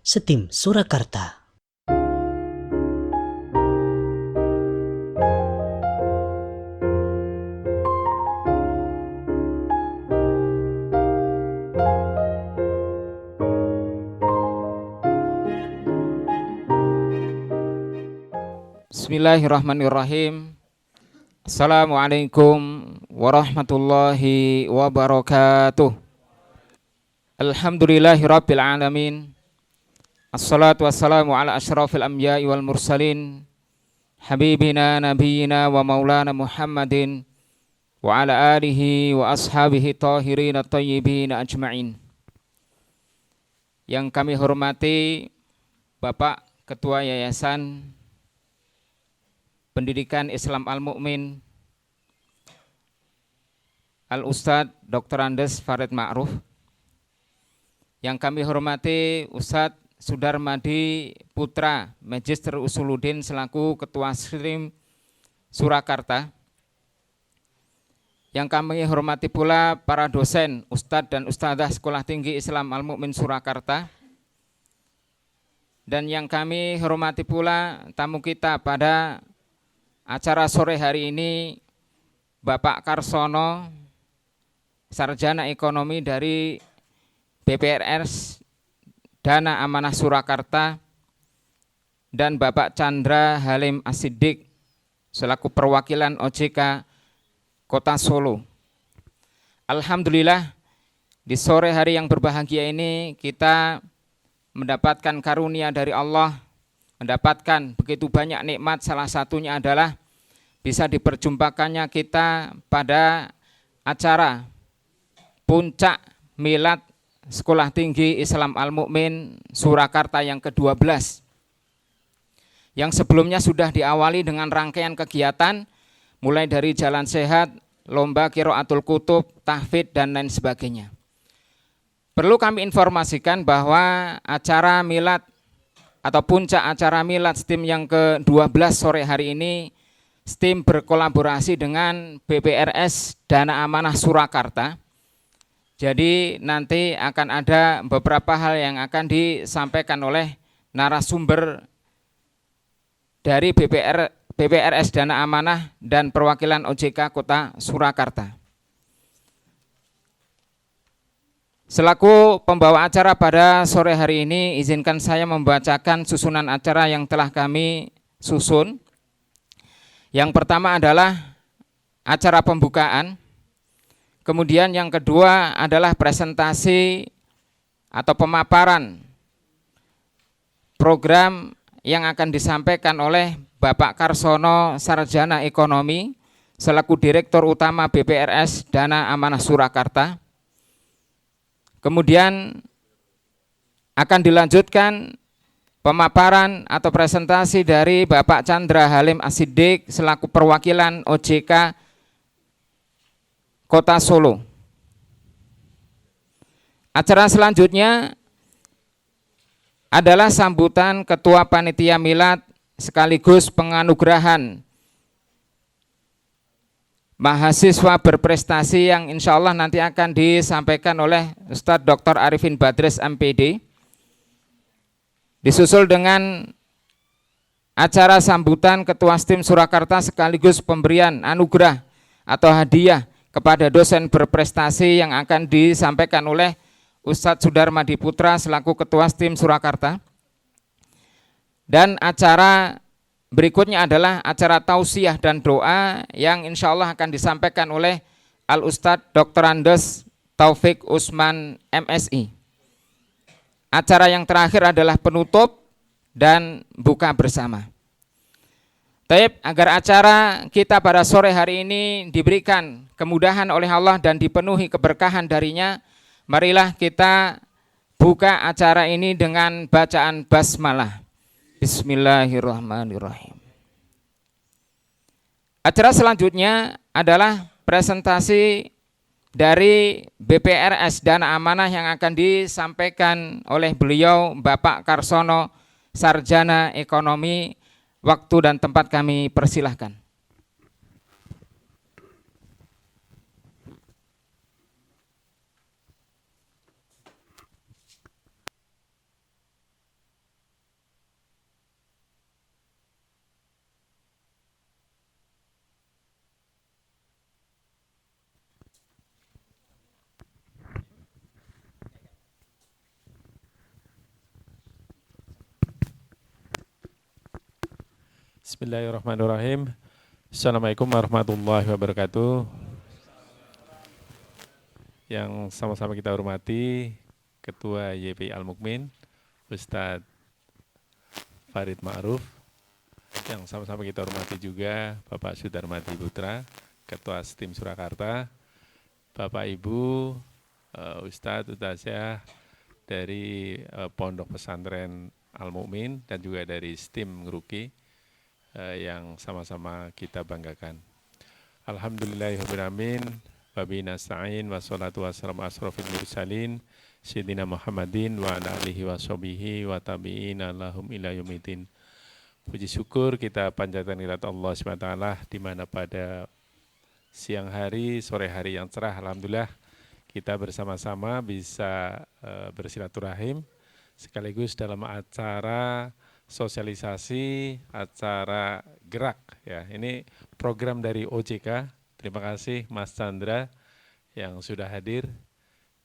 Setim Surakarta. Bismillahirrahmanirrahim. Assalamualaikum warahmatullahi wabarakatuh. Alhamdulillahirabbil alamin. Assalatu wassalamu ala asyrafil anbiya'i wal mursalin habibina nabiyyina wa maulana Muhammadin wa ala alihi wa ashabihi tahirin at-tayyibin ajma'in. Yang kami hormati Bapak Ketua Yayasan Pendidikan Islam Al-Mu'min Al-Ustadz Dr. Andes Farid Ma'ruf. Yang kami hormati Ustadz Sudarmadi Putra Magister Usuluddin selaku Ketua STIM Surakarta. Yang kami hormati pula para dosen, Ustadz dan Ustadzah Sekolah Tinggi Islam Al-Mu'min Surakarta. Dan yang kami hormati pula tamu kita pada acara sore hari ini, Bapak Karsono, Sarjana Ekonomi dari BPRS Dana Amanah Surakarta, dan Bapak Chandra Halim Asidik selaku perwakilan OJK Kota Solo. Alhamdulillah, di sore hari yang berbahagia ini kita mendapatkan karunia dari Allah, mendapatkan begitu banyak nikmat. Salah satunya adalah bisa diperjumpakannya kita pada acara puncak milad Sekolah Tinggi Islam Al-Mu'min Surakarta yang ke-12, yang sebelumnya sudah diawali dengan rangkaian kegiatan mulai dari jalan sehat, lomba qiraatul kutub, tahfidz dan lain sebagainya. Perlu kami informasikan bahwa acara milad atau puncak acara milad STIM yang ke-12 sore hari ini, STIM berkolaborasi dengan BPRS Dana Amanah Surakarta. Jadi nanti akan ada beberapa hal yang akan disampaikan oleh narasumber dari BPRS Dana Amanah dan perwakilan OJK Kota Surakarta. Selaku pembawa acara pada sore hari ini, izinkan saya membacakan susunan acara yang telah kami susun. Yang pertama adalah acara pembukaan, kemudian yang kedua adalah presentasi atau pemaparan program yang akan disampaikan oleh Bapak Karsono, Sarjana Ekonomi, selaku Direktur Utama BPRS Dana Amanah Surakarta. Kemudian akan dilanjutkan pemaparan atau presentasi dari Bapak Chandra Halim Asidik selaku perwakilan OJK Kota Solo. Acara selanjutnya adalah sambutan Ketua Panitia Milad sekaligus penganugerahan mahasiswa berprestasi yang insya Allah nanti akan disampaikan oleh Ustadz Dr. Arifin Badres MPD. Disusul dengan acara sambutan Ketua STIM Surakarta sekaligus pemberian anugerah atau hadiah kepada dosen berprestasi yang akan disampaikan oleh Ustadz Sudarmadi Putra selaku Ketua STIM Surakarta. Dan acara berikutnya adalah acara tausiah dan doa yang insya Allah akan disampaikan oleh Al-Ustadz Dr. Andes Taufik Usman MSI. Acara yang terakhir adalah penutup dan buka bersama. Taib, agar acara kita pada sore hari ini diberikan kemudahan oleh Allah dan dipenuhi keberkahan darinya, marilah kita buka acara ini dengan bacaan basmalah. Bismillahirrahmanirrahim. Acara selanjutnya adalah presentasi dari BPRS Dana Amanah yang akan disampaikan oleh beliau Bapak Karsono, Sarjana Ekonomi. Waktu dan tempat kami persilahkan. Bismillahirrahmanirrahim. Assalamualaikum warahmatullahi wabarakatuh. Yang sama-sama kita hormati Ketua YPI Al-Mukmin, Ustadz Farid Ma'ruf. Yang sama-sama kita hormati juga Bapak Sudarmadi Putra, Ketua STIM Surakarta, Bapak Ibu, Ustadz Ustazah dari Pondok Pesantren Al-Mukmin dan juga dari STIM Ngeruki yang sama-sama kita banggakan. Alhamdulillahirrahmanirrahim. Wabihi nasta'in wassalatu wassalamu asrofil mursalin Sayyidina Muhammadin wa ala alihi wa sahbihi wa tabi'in lahum ila yaumiddin. Puji syukur kita panjatkan kehadirat Allah SWT di mana pada siang hari, sore hari yang cerah, alhamdulillah kita bersama-sama bisa bersilaturahim sekaligus dalam acara sosialisasi, acara gerak ya. Ini program dari OJK. Terima kasih Mas Chandra yang sudah hadir.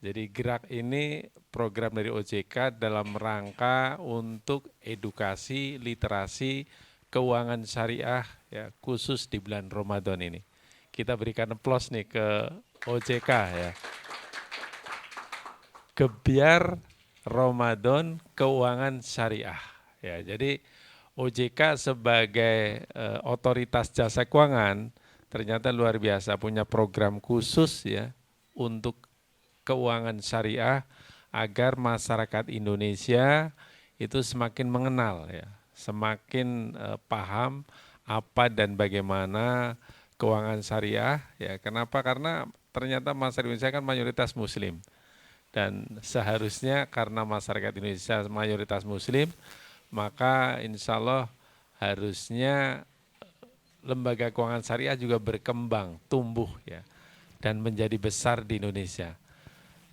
Jadi gerak ini program dari OJK dalam rangka untuk edukasi, literasi, keuangan syariah ya, khusus di bulan Ramadan ini. Kita berikan aplaus nih ke OJK ya. Gebyar Ramadan Keuangan Syariah. Ya, jadi OJK sebagai otoritas jasa keuangan ternyata luar biasa punya program khusus ya untuk keuangan syariah agar masyarakat Indonesia itu semakin mengenal ya, semakin paham apa dan bagaimana keuangan syariah ya. Kenapa? Karena ternyata masyarakat Indonesia kan mayoritas muslim. Dan seharusnya karena masyarakat Indonesia mayoritas muslim, maka insya Allah harusnya lembaga keuangan syariah juga berkembang, tumbuh ya, dan menjadi besar di Indonesia.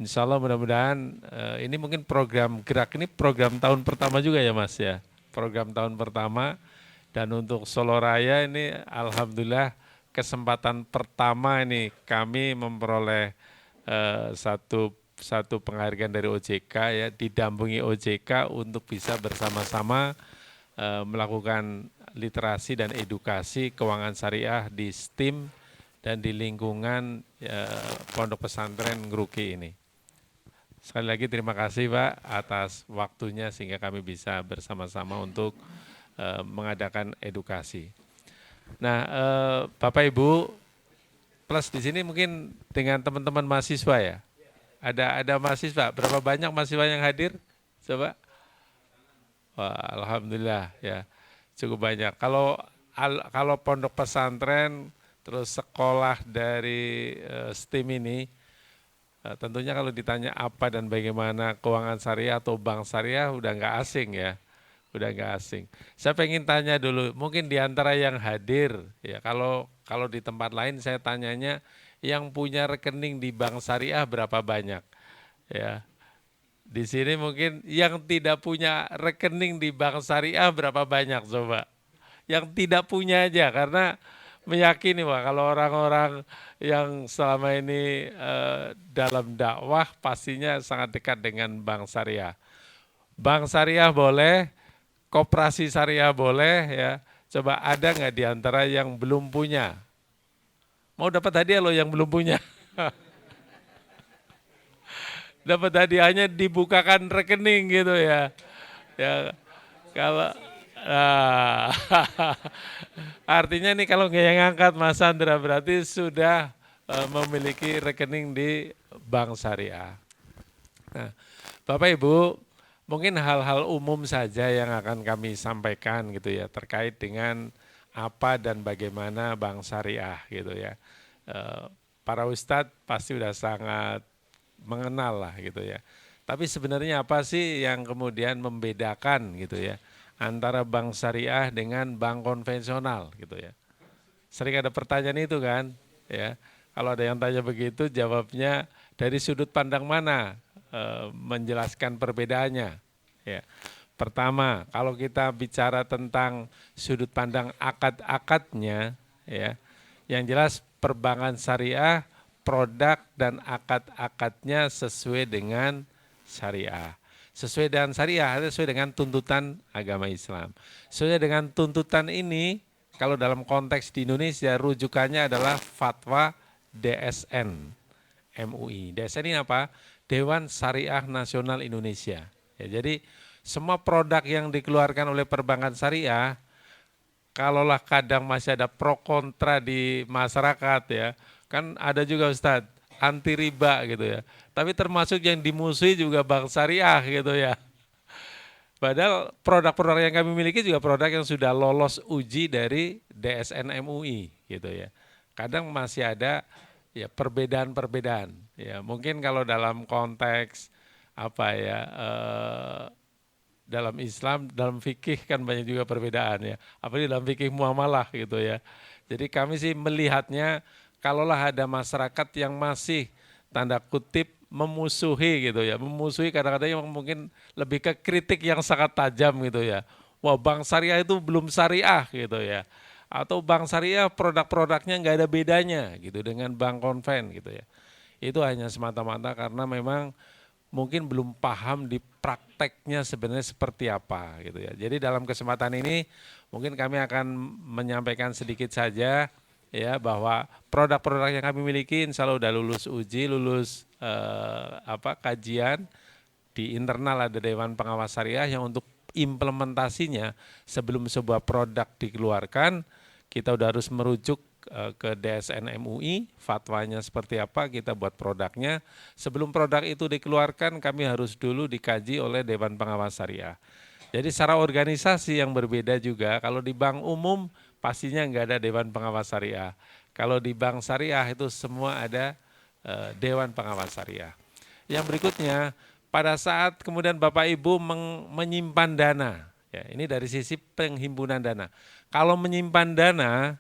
Insya Allah mudah-mudahan ini mungkin program gerak ini program tahun pertama juga ya Mas ya, program tahun pertama. Dan untuk Solo Raya ini alhamdulillah kesempatan pertama ini kami memperoleh satu penghargaan dari OJK ya, didampingi OJK untuk bisa bersama-sama melakukan literasi dan edukasi keuangan syariah di STIM dan di lingkungan Pondok Pesantren Ngeruki ini. Sekali lagi terima kasih Pak atas waktunya sehingga kami bisa bersama-sama untuk mengadakan edukasi. Nah, Bapak Ibu plus di sini mungkin dengan teman-teman mahasiswa ya. Ada mahasiswa, berapa banyak mahasiswa yang hadir? Coba. Wah, alhamdulillah ya, cukup banyak. Kalau pondok pesantren terus sekolah dari STIM ini, tentunya kalau ditanya apa dan bagaimana keuangan syariah atau bank syariah udah nggak asing ya, udah nggak asing. Saya pengen tanya dulu, mungkin di antara yang hadir ya, kalau di tempat lain saya tanyanya, yang punya rekening di bank syariah berapa banyak? Ya, di sini mungkin yang tidak punya rekening di bank syariah berapa banyak coba? Yang tidak punya aja, karena meyakini Pak kalau orang-orang yang selama ini dalam dakwah pastinya sangat dekat dengan bank syariah. Bank syariah boleh, koperasi syariah boleh ya. Coba ada nggak di antara yang belum punya? Mau dapat hadiah loh yang belum punya. Dapat hadiahnya dibukakan rekening gitu ya. Ya kalau artinya nih kalau nggak yang angkat Mas Sandra berarti sudah memiliki rekening di bank syariah. Nah, Bapak Ibu, mungkin hal-hal umum saja yang akan kami sampaikan gitu ya terkait dengan apa dan bagaimana bank syariah gitu ya. Para ustadz pasti sudah sangat mengenal lah gitu ya. Tapi sebenarnya apa sih yang kemudian membedakan gitu ya antara bank syariah dengan bank konvensional gitu ya. Sering ada pertanyaan itu kan ya. Kalau ada yang tanya begitu jawabnya dari sudut pandang mana menjelaskan perbedaannya ya. Pertama, kalau kita bicara tentang sudut pandang akad-akadnya ya, yang jelas perbankan syariah produk dan akad-akadnya sesuai dengan syariah. Sesuai dengan syariah, sesuai dengan tuntutan agama Islam. Sesuai dengan tuntutan ini kalau dalam konteks di Indonesia rujukannya adalah fatwa DSN MUI. DSN ini apa? Dewan Syariah Nasional Indonesia. Ya, jadi semua produk yang dikeluarkan oleh perbankan syariah, kalaulah kadang masih ada pro kontra di masyarakat ya, kan ada juga Ustadz anti riba gitu ya. Tapi termasuk yang dimusuhi juga bank syariah gitu ya. Padahal produk-produk yang kami miliki juga produk yang sudah lolos uji dari DSN MUI gitu ya. Kadang masih ada ya perbedaan-perbedaan. Ya mungkin kalau dalam konteks apa ya dalam Islam, dalam fikih kan banyak juga perbedaan ya. Apalagi dalam fikih muamalah gitu ya. Jadi kami sih melihatnya kalaulah ada masyarakat yang masih tanda kutip memusuhi gitu ya, memusuhi kadang-kadang yang mungkin lebih ke kritik yang sangat tajam gitu ya. Wah bank syariah itu belum syariah gitu ya. Atau bank syariah produk-produknya nggak ada bedanya gitu dengan bank konven gitu ya. Itu hanya semata-mata karena memang mungkin belum paham di prakteknya sebenarnya seperti apa gitu ya. Jadi dalam kesempatan ini mungkin kami akan menyampaikan sedikit saja ya bahwa produk-produk yang kami miliki insya Allah udah lulus uji, lulus kajian di internal ada Dewan Pengawas Syariah yang untuk implementasinya sebelum sebuah produk dikeluarkan kita udah harus merujuk ke DSN MUI, fatwanya seperti apa, kita buat produknya. Sebelum produk itu dikeluarkan kami harus dulu dikaji oleh Dewan Pengawas Syariah. Jadi secara organisasi yang berbeda juga, kalau di bank umum pastinya nggak ada Dewan Pengawas Syariah. Kalau di bank syariah itu semua ada Dewan Pengawas Syariah. Yang berikutnya, pada saat kemudian Bapak Ibu menyimpan dana, ya ini dari sisi penghimpunan dana. Kalau menyimpan dana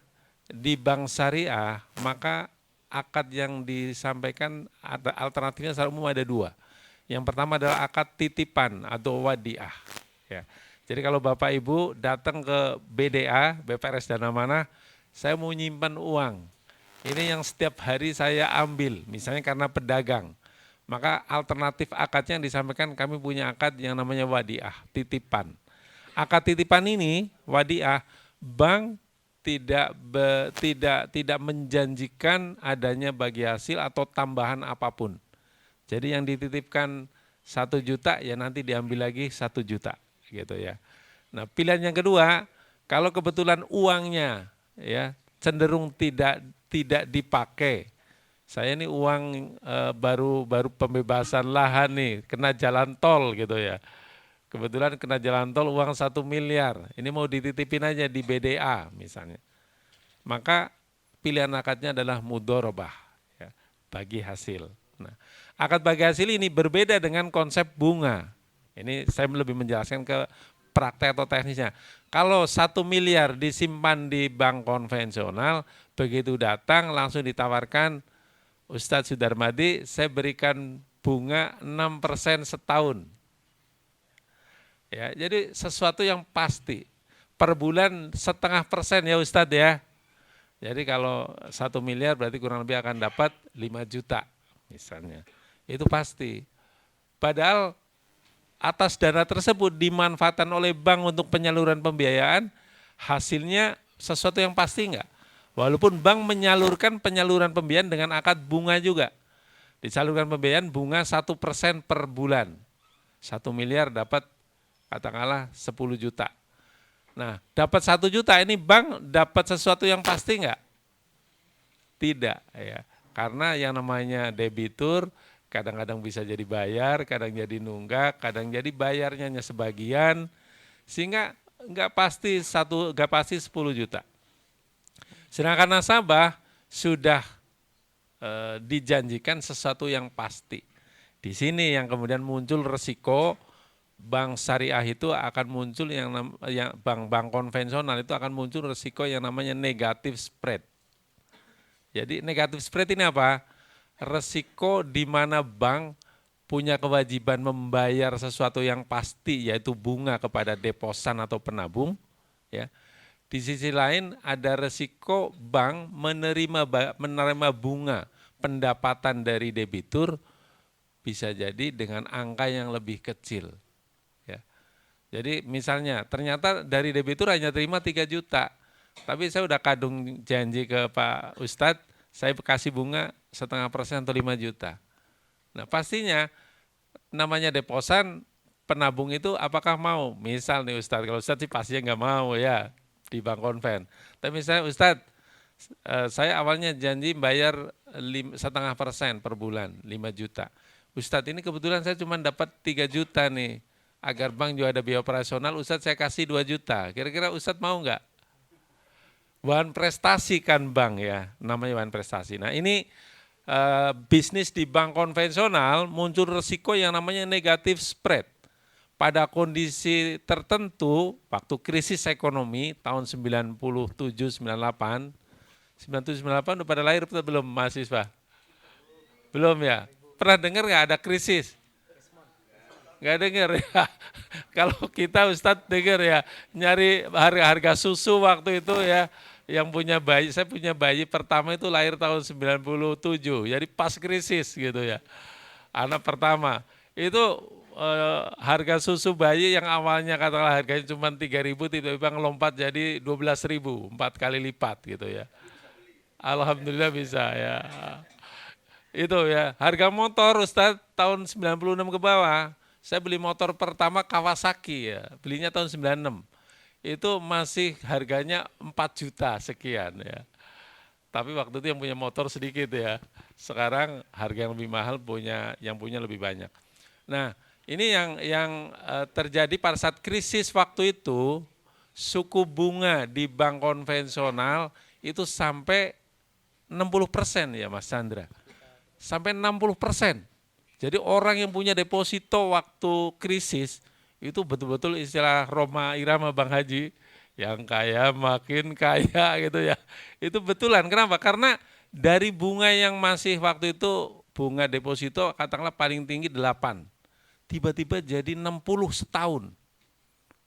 di bank syariah, maka akad yang disampaikan alternatifnya secara umum ada dua. Yang pertama adalah akad titipan atau wadiah. Ya. Jadi kalau Bapak Ibu datang ke BDA, BPRS Dana Amanah, saya mau nyimpan uang. Ini yang setiap hari saya ambil, misalnya karena pedagang. Maka alternatif akadnya yang disampaikan kami punya akad yang namanya wadiah, titipan. Akad titipan ini, wadiah, bank tidak menjanjikan adanya bagi hasil atau tambahan apapun. Jadi yang dititipkan 1 juta ya nanti diambil lagi 1 juta gitu ya. Nah, pilihan yang kedua, kalau kebetulan uangnya ya cenderung tidak dipakai. Saya ini uang baru pembebasan lahan nih, kena jalan tol gitu ya. Kebetulan kena jalan tol uang 1 miliar, ini mau dititipin aja di BDA misalnya. Maka pilihan akadnya adalah mudorobah, ya, bagi hasil. Nah, akad bagi hasil ini berbeda dengan konsep bunga. Ini saya lebih menjelaskan ke praktek atau teknisnya. Kalau 1 miliar disimpan di bank konvensional, begitu datang langsung ditawarkan, Ustadz Sudarmadi, saya berikan bunga 6% setahun. Ya, jadi sesuatu yang pasti. Per bulan 0,5% ya Ustadz ya. Jadi kalau 1 miliar berarti kurang lebih akan dapat 5 juta misalnya. Itu pasti. Padahal atas dana tersebut dimanfaatkan oleh bank untuk penyaluran pembiayaan, hasilnya sesuatu yang pasti enggak. Walaupun bank menyalurkan penyaluran pembiayaan dengan akad bunga juga. Disalurkan pembiayaan bunga 1% per bulan. 1 miliar dapat katakanlah 10 juta. Nah, dapat 1 juta ini bank dapat sesuatu yang pasti enggak? Tidak ya. Karena yang namanya debitur kadang-kadang bisa jadi bayar, kadang jadi nunggak, kadang jadi bayarnya hanya sebagian, sehingga enggak pasti 10 juta. Sedangkan nasabah sudah dijanjikan sesuatu yang pasti. Di sini yang kemudian muncul resiko bank syariah itu akan muncul yang bank konvensional itu akan muncul resiko yang namanya negatif spread. Jadi negatif spread ini apa? Resiko di mana bank punya kewajiban membayar sesuatu yang pasti yaitu bunga kepada deposan atau penabung. Ya. Di sisi lain ada resiko bank menerima bunga pendapatan dari debitur bisa jadi dengan angka yang lebih kecil. Jadi misalnya ternyata dari debitur hanya terima 3 juta, Tapi saya udah kadung janji ke Pak Ustadz, saya kasih bunga 0,5% atau 5 juta. Nah pastinya namanya deposan penabung itu apakah mau? Misal nih Ustadz, kalau Ustadz sih pastinya nggak mau ya di bank konven. Tapi misalnya Ustadz, saya awalnya janji bayar 0,5% per bulan, 5 juta. Ustadz ini kebetulan saya cuma dapat 3 juta nih. Agar bank juga ada biaya operasional, Ustadz saya kasih 2 juta. Kira-kira Ustadz mau nggak? Bahan prestasi kan bank ya, namanya bahan prestasi. Nah ini bisnis di bank konvensional muncul resiko yang namanya negatif spread. Pada kondisi tertentu, waktu krisis ekonomi tahun 97, 98, 97, 98 udah pada lahir atau belum mahasiswa? Belum ya? Pernah dengar nggak ada krisis? Nggak dengar ya. Kalau kita Ustadz dengar ya, nyari harga susu waktu itu ya, yang punya bayi, saya punya bayi pertama itu lahir tahun 97, jadi pas krisis gitu ya. Anak pertama, itu harga susu bayi yang awalnya katakanlah harganya cuma 3.000 tiba-tiba ngelompat jadi 12.000, 4 kali lipat gitu ya. Alhamdulillah bisa ya. Itu ya, harga motor Ustadz tahun 96 ke bawah, saya beli motor pertama Kawasaki ya, belinya tahun 96. Itu masih harganya 4 juta sekian ya. Tapi waktu itu yang punya motor sedikit ya. Sekarang harga yang lebih mahal yang punya lebih banyak. Nah, ini yang terjadi pada saat krisis waktu itu, suku bunga di bank konvensional itu sampai 60% ya Mas Chandra. Sampai 60%. Jadi orang yang punya deposito waktu krisis, itu betul-betul istilah Roma Irama Bang Haji, yang kaya makin kaya gitu ya. Itu betulan, kenapa? Karena dari bunga yang masih waktu itu, bunga deposito katakanlah paling tinggi 8, tiba-tiba jadi 60 setahun,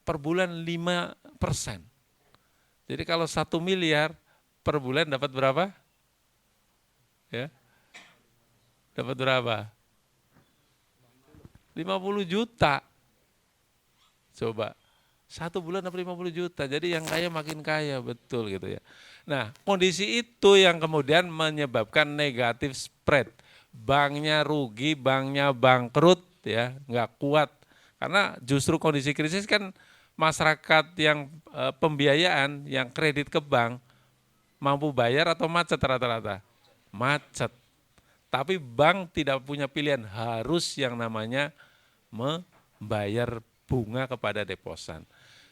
per bulan 5%. Jadi kalau 1 miliar per bulan dapat berapa? Ya, dapat berapa? 50 juta. Coba, 1 bulan dapat 50 juta, jadi yang kaya makin kaya, betul gitu ya. Nah, kondisi itu yang kemudian menyebabkan negatif spread. Banknya rugi, banknya bangkrut ya, nggak kuat. Karena justru kondisi krisis kan masyarakat yang pembiayaan, yang kredit ke bank, mampu bayar atau macet rata-rata? Macet. Tapi bank tidak punya pilihan, harus yang namanya membayar bunga kepada deposan.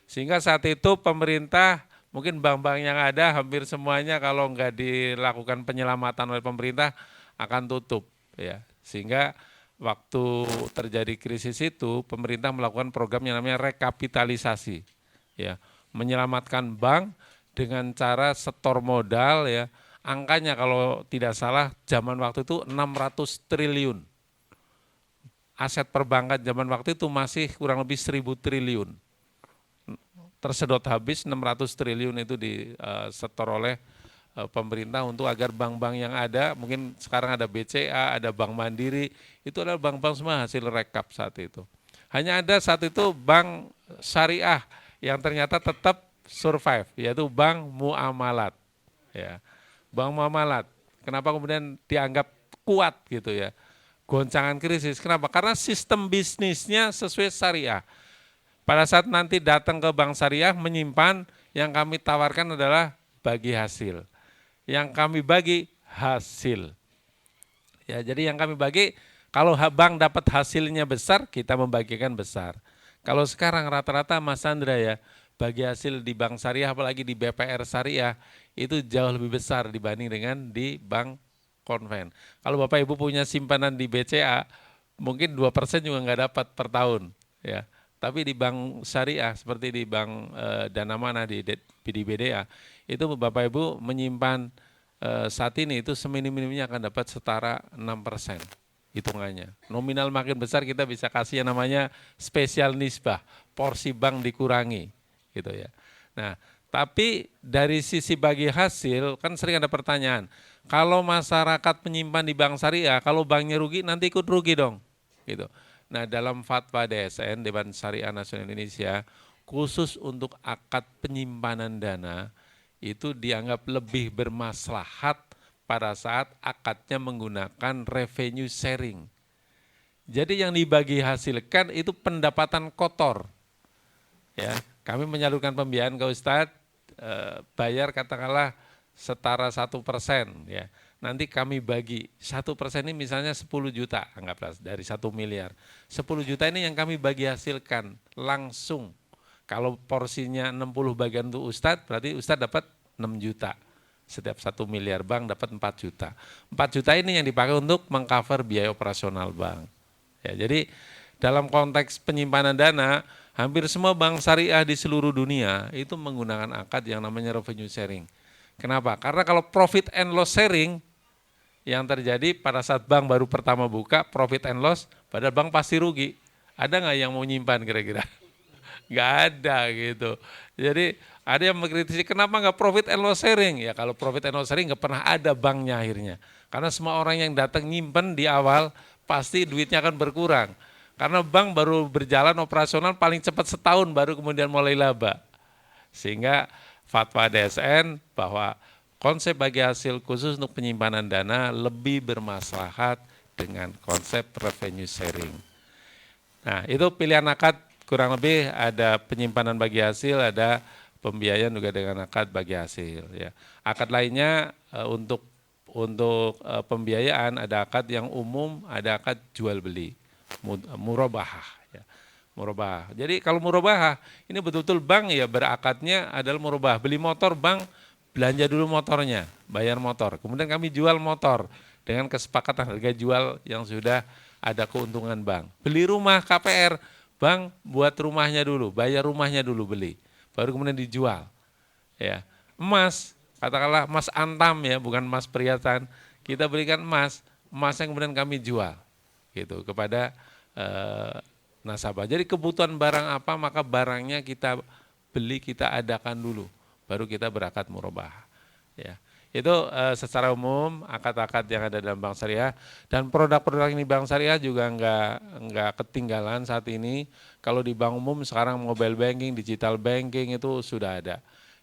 Sehingga saat itu pemerintah, mungkin bank-bank yang ada hampir semuanya kalau nggak dilakukan penyelamatan oleh pemerintah akan tutup. Ya. Sehingga waktu terjadi krisis itu pemerintah melakukan program yang namanya rekapitalisasi. Ya. Menyelamatkan bank dengan cara setor modal ya. Angkanya kalau tidak salah zaman waktu itu 600 triliun. Aset perbankan zaman waktu itu masih kurang lebih 1.000 triliun. Tersedot habis 600 triliun itu disetor oleh pemerintah untuk agar bank-bank yang ada, mungkin sekarang ada BCA, ada Bank Mandiri, itu adalah bank-bank semua hasil rekap saat itu. Hanya ada saat itu bank syariah yang ternyata tetap survive, yaitu Bank Muamalat. Ya. Bank Muamalat, kenapa kemudian dianggap kuat gitu ya? Goncangan krisis, kenapa? Karena sistem bisnisnya sesuai syariah. Pada saat nanti datang ke bank syariah menyimpan, yang kami tawarkan adalah bagi hasil. Yang kami bagi hasil. Ya, jadi yang kami bagi, kalau bank dapat hasilnya besar, kita membagikan besar. Kalau sekarang rata-rata Mas Chandra ya, bagi hasil di bank syariah, apalagi di BPR syariah, itu jauh lebih besar dibanding dengan di bank konven. Kalau Bapak Ibu punya simpanan di BCA, mungkin 2% juga nggak dapat per tahun. Ya. Tapi di bank syariah, seperti di bank Dana Mana, di BDA, itu Bapak Ibu menyimpan saat ini itu seminim-minimnya akan dapat setara 6% hitungannya. Nominal makin besar kita bisa kasih yang namanya spesial nisbah, porsi bank dikurangi. Gitu ya. Nah, tapi dari sisi bagi hasil kan sering ada pertanyaan, kalau masyarakat menyimpan di bank syariah, kalau banknya rugi nanti ikut rugi dong. Gitu. Nah, dalam fatwa DSN, Dewan Syariah Nasional Indonesia, khusus untuk akad penyimpanan dana, itu dianggap lebih bermaslahat pada saat akadnya menggunakan revenue sharing. Jadi yang dibagi hasilkan itu pendapatan kotor. Ya, kami menyalurkan pembiayaan ke Ustadz, bayar katakanlah setara 1%, ya. Nanti kami bagi 1% ini misalnya 10 juta, anggaplah dari 1 miliar. 10 juta ini yang kami bagi hasilkan langsung. Kalau porsinya 60 bagian untuk Ustadz, berarti Ustadz dapat 6 juta. Setiap 1 miliar bank dapat 4 juta. 4 juta ini yang dipakai untuk mengcover biaya operasional bank. Ya, jadi dalam konteks penyimpanan dana, hampir semua bank syariah di seluruh dunia itu menggunakan akad yang namanya revenue sharing. Kenapa? Karena kalau profit and loss sharing, yang terjadi pada saat bank baru pertama buka, profit and loss, padahal bank pasti rugi. Ada nggak yang mau nyimpan kira-kira? Nggak ada gitu. Jadi ada yang mengkritisi kenapa nggak profit and loss sharing? Ya kalau profit and loss sharing nggak pernah ada banknya akhirnya. Karena semua orang yang datang nyimpen di awal pasti duitnya akan berkurang. Karena bank baru berjalan operasional paling cepat setahun baru kemudian mulai laba. Sehingga fatwa DSN bahwa konsep bagi hasil khusus untuk penyimpanan dana lebih bermaslahat dengan konsep revenue sharing. Nah itu pilihan akad kurang lebih ada penyimpanan bagi hasil, ada pembiayaan juga dengan akad bagi hasil. Ya. Akad lainnya untuk pembiayaan ada akad yang umum, ada akad jual beli, murabahah. Ya. Murabahah. Jadi kalau murabahah ini betul-betul bank ya berakadnya adalah murabahah. Beli motor bank belanja dulu motornya, bayar motor. Kemudian kami jual motor dengan kesepakatan harga jual yang sudah ada keuntungan bank. Beli rumah KPR, bank buat rumahnya dulu, bayar rumahnya dulu beli. Baru kemudian dijual. Ya. Emas, katakanlah emas antam ya, bukan emas perhiasan. Kita berikan emas yang kemudian kami jual gitu kepada nasabah. Jadi kebutuhan barang apa maka barangnya kita beli, kita adakan dulu. Baru kita berakad murabahah. Ya. Itu secara umum akad-akad yang ada dalam bank syariah dan produk-produk ini bank syariah juga enggak ketinggalan saat ini. Kalau di bank umum sekarang mobile banking, digital banking itu sudah ada.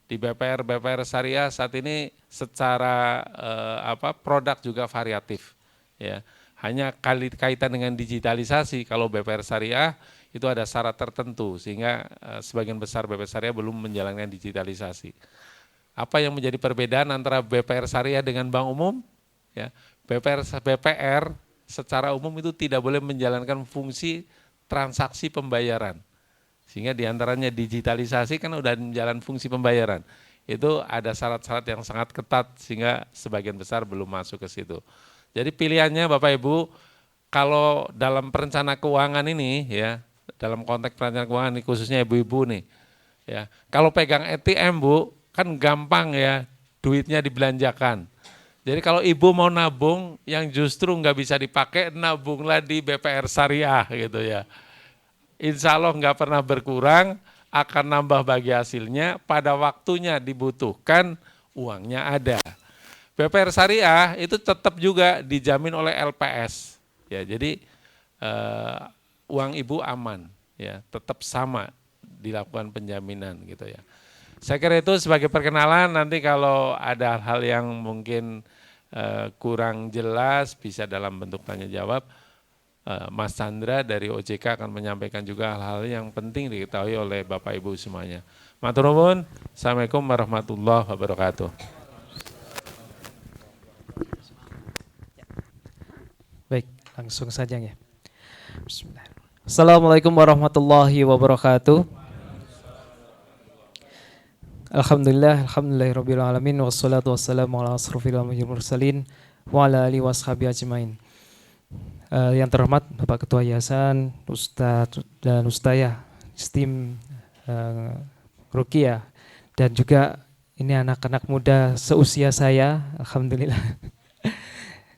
Di BPR syariah saat ini secara produk juga variatif. Ya. Hanya kaitan dengan digitalisasi kalau BPR syariah itu ada syarat tertentu sehingga sebagian besar BPR syariah belum menjalankan digitalisasi. Apa yang menjadi perbedaan antara BPR syariah dengan bank umum? Ya, BPR secara umum itu tidak boleh menjalankan fungsi transaksi pembayaran. Sehingga diantaranya digitalisasi kan udah menjalankan fungsi pembayaran. Itu ada syarat-syarat yang sangat ketat sehingga sebagian besar belum masuk ke situ. Jadi pilihannya Bapak Ibu, kalau dalam perencana keuangan ini ya, dalam konteks perencana keuangan ini khususnya ibu-ibu nih, ya, kalau pegang ATM Bu, kan gampang ya, duitnya dibelanjakan. Jadi kalau ibu mau nabung, yang justru nggak bisa dipakai, nabunglah di BPR syariah gitu ya. Insya Allah nggak pernah berkurang, akan nambah bagi hasilnya, pada waktunya dibutuhkan, uangnya ada. BPR syariah itu tetap juga dijamin oleh LPS. Ya, jadi uang ibu aman, ya, tetap sama dilakukan penjaminan gitu ya. Saya kira itu sebagai perkenalan, nanti kalau ada hal yang mungkin kurang jelas bisa dalam bentuk tanya jawab. Mas Chandra dari OJK akan menyampaikan juga hal-hal yang penting diketahui oleh Bapak Ibu semuanya. Matur nuwun. Assalamualaikum warahmatullahi wabarakatuh. Baik, langsung saja ya. Bismillah. Assalamualaikum warahmatullahi wabarakatuh. Alhamdulillahirabbil alamin wassalatu wassalamu ala asrofil mursalin wa ala alihi washabihi ajmain. Yang terhormat Bapak Ketua Yayasan, Ustadz dan Ustayah STIM Ruqyah dan juga ini anak-anak muda seusia saya, alhamdulillah.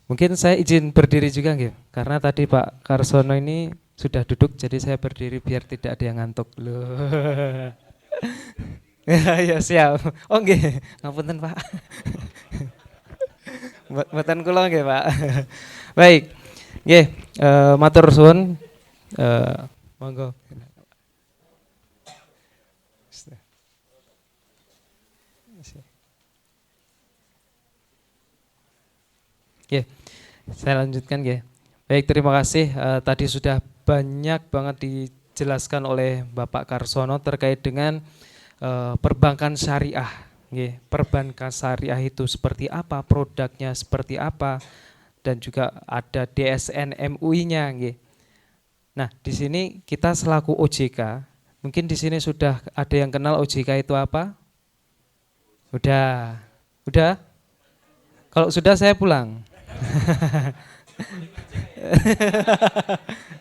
Mungkin saya izin berdiri juga nggih, karena tadi Pak Karsono ini sudah duduk, jadi saya berdiri biar tidak ada yang ngantuk. Loh. Ya siap. Oh nggih, ngapunten Pak. Mboten kula nggih Pak. Baik. Nggih, matur suwun. Monggo. Oke, saya lanjutkan ya. Baik, terima kasih. Tadi sudah banyak banget dijelaskan oleh Bapak Karsono terkait dengan perbankan syariah. Nggih, perbankan syariah itu seperti apa, produknya seperti apa, dan juga ada DSN MUI-nya. Nggih. Nah, di sini kita selaku OJK, mungkin di sini sudah ada yang kenal OJK itu apa? Udah? Kalau sudah saya pulang.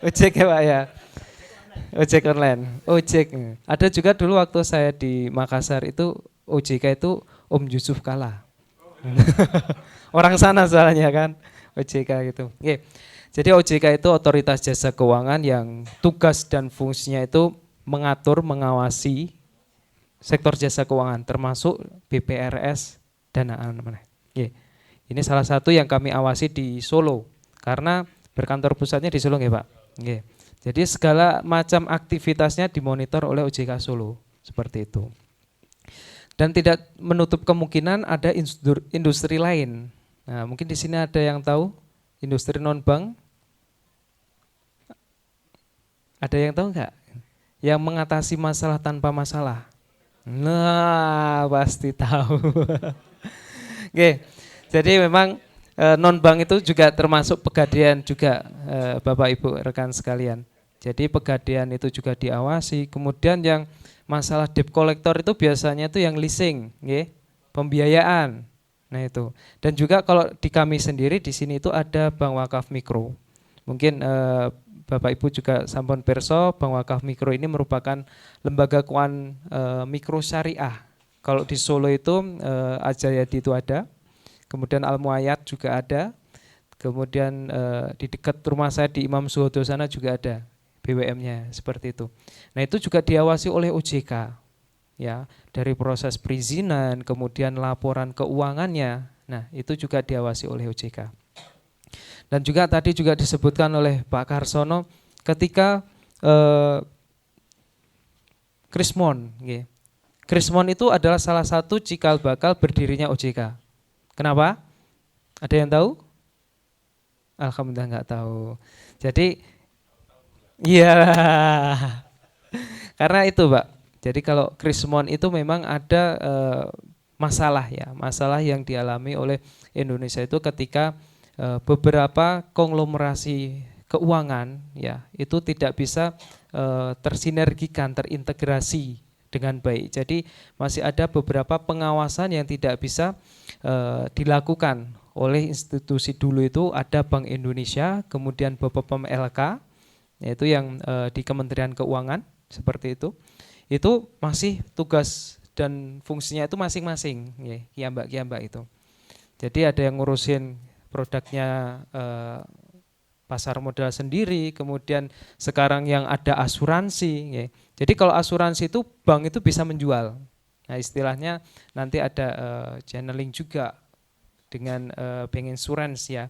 Ojek ya Pak ya. Ojek online. Ojek. Ada juga dulu waktu saya di Makassar itu OJK itu Om Yusuf Kala. Orang sana soalnya kan. OJK gitu. Oke. Jadi OJK itu Otoritas Jasa Keuangan yang tugas dan fungsinya itu mengatur, mengawasi sektor jasa keuangan termasuk BPRS dan mana. Ini salah satu yang kami awasi di Solo karena berkantor pusatnya di Solo nggih Pak. Nggih. Jadi segala macam aktivitasnya dimonitor oleh OJK Solo seperti itu. Dan tidak menutup kemungkinan ada industri lain. Nah, mungkin di sini ada yang tahu industri non bank? Ada yang tahu enggak? Yang mengatasi masalah tanpa masalah. Nah, pasti tahu. Oke. Jadi memang non bank itu juga termasuk Pegadaian juga Bapak Ibu rekan sekalian. Jadi Pegadaian itu juga diawasi. Kemudian yang masalah debt collector itu biasanya itu yang leasing, nggih, pembiayaan. Nah itu. Dan juga kalau di kami sendiri di sini itu ada Bank Wakaf Mikro. Mungkin Bapak Ibu juga sampun pirsa, Bank Wakaf Mikro ini merupakan lembaga keuangan mikro syariah. Kalau di Solo itu Ajayadi itu ada. Kemudian Al Muayyad juga ada, kemudian di dekat rumah saya di Imam Suhodo sana juga ada BWM-nya seperti itu. Nah itu juga diawasi oleh OJK, ya dari proses perizinan, kemudian laporan keuangannya. Nah itu juga diawasi oleh OJK. Dan juga tadi juga disebutkan oleh Pak Karsono ketika Krismon, Krismon itu adalah salah satu cikal bakal berdirinya OJK. Kenapa? Ada yang tahu? Alhamdulillah nggak tahu. Jadi, iya, karena itu Pak. Jadi kalau Krismon itu memang ada masalah ya, masalah yang dialami oleh Indonesia itu ketika beberapa konglomerasi keuangan ya itu tidak bisa tersinergikan, terintegrasi dengan baik. Jadi masih ada beberapa pengawasan yang tidak bisa dilakukan oleh institusi dulu itu ada Bank Indonesia, kemudian BPOM LK, yaitu yang di Kementerian Keuangan seperti itu. Itu masih tugas dan fungsinya itu masing-masing, ya, kiambak-kiambak itu. Jadi ada yang ngurusin produknya pasar modal sendiri, kemudian sekarang yang ada asuransi. Ya. Jadi kalau asuransi itu bank itu bisa menjual. Nah istilahnya nanti ada channeling juga dengan bank insurance ya.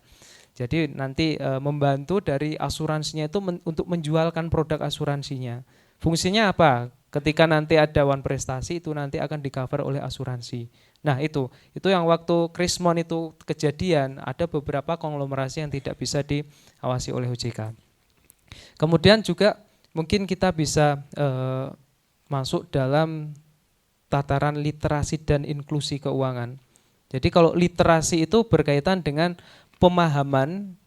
Jadi nanti membantu dari asuransinya itu untuk menjualkan produk asuransinya. Fungsinya apa? Ketika nanti ada one prestasi itu nanti akan di-cover oleh asuransi. Nah itu yang waktu Krismon itu kejadian ada beberapa konglomerasi yang tidak bisa diawasi oleh OJK. Kemudian juga mungkin kita bisa masuk dalam tataran literasi dan inklusi keuangan. Jadi kalau literasi itu berkaitan dengan pemahaman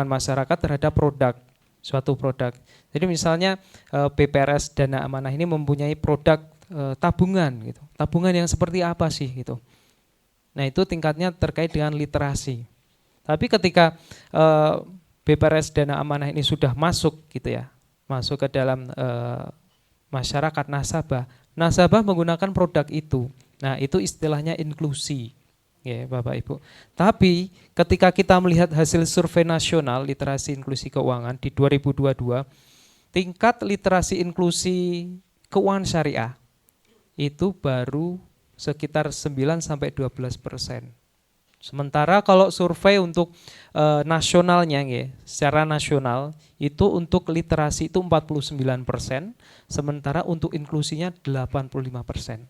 masyarakat terhadap suatu produk. Jadi misalnya BPRS Dana Amanah ini mempunyai produk tabungan gitu. Tabungan yang seperti apa sih gitu. Nah, itu tingkatnya terkait dengan literasi. Tapi ketika BPRS Dana Amanah ini sudah masuk gitu ya. Masuk ke dalam masyarakat nasabah. Nasabah menggunakan produk itu. Nah, itu istilahnya inklusi. Ya, Bapak Ibu. Tapi ketika kita melihat hasil survei nasional literasi inklusi keuangan di 2022, tingkat literasi inklusi keuangan syariah itu baru sekitar 9-12%. Sementara kalau survei untuk nasionalnya, secara nasional itu untuk literasi itu 49%, sementara untuk inklusinya 85%.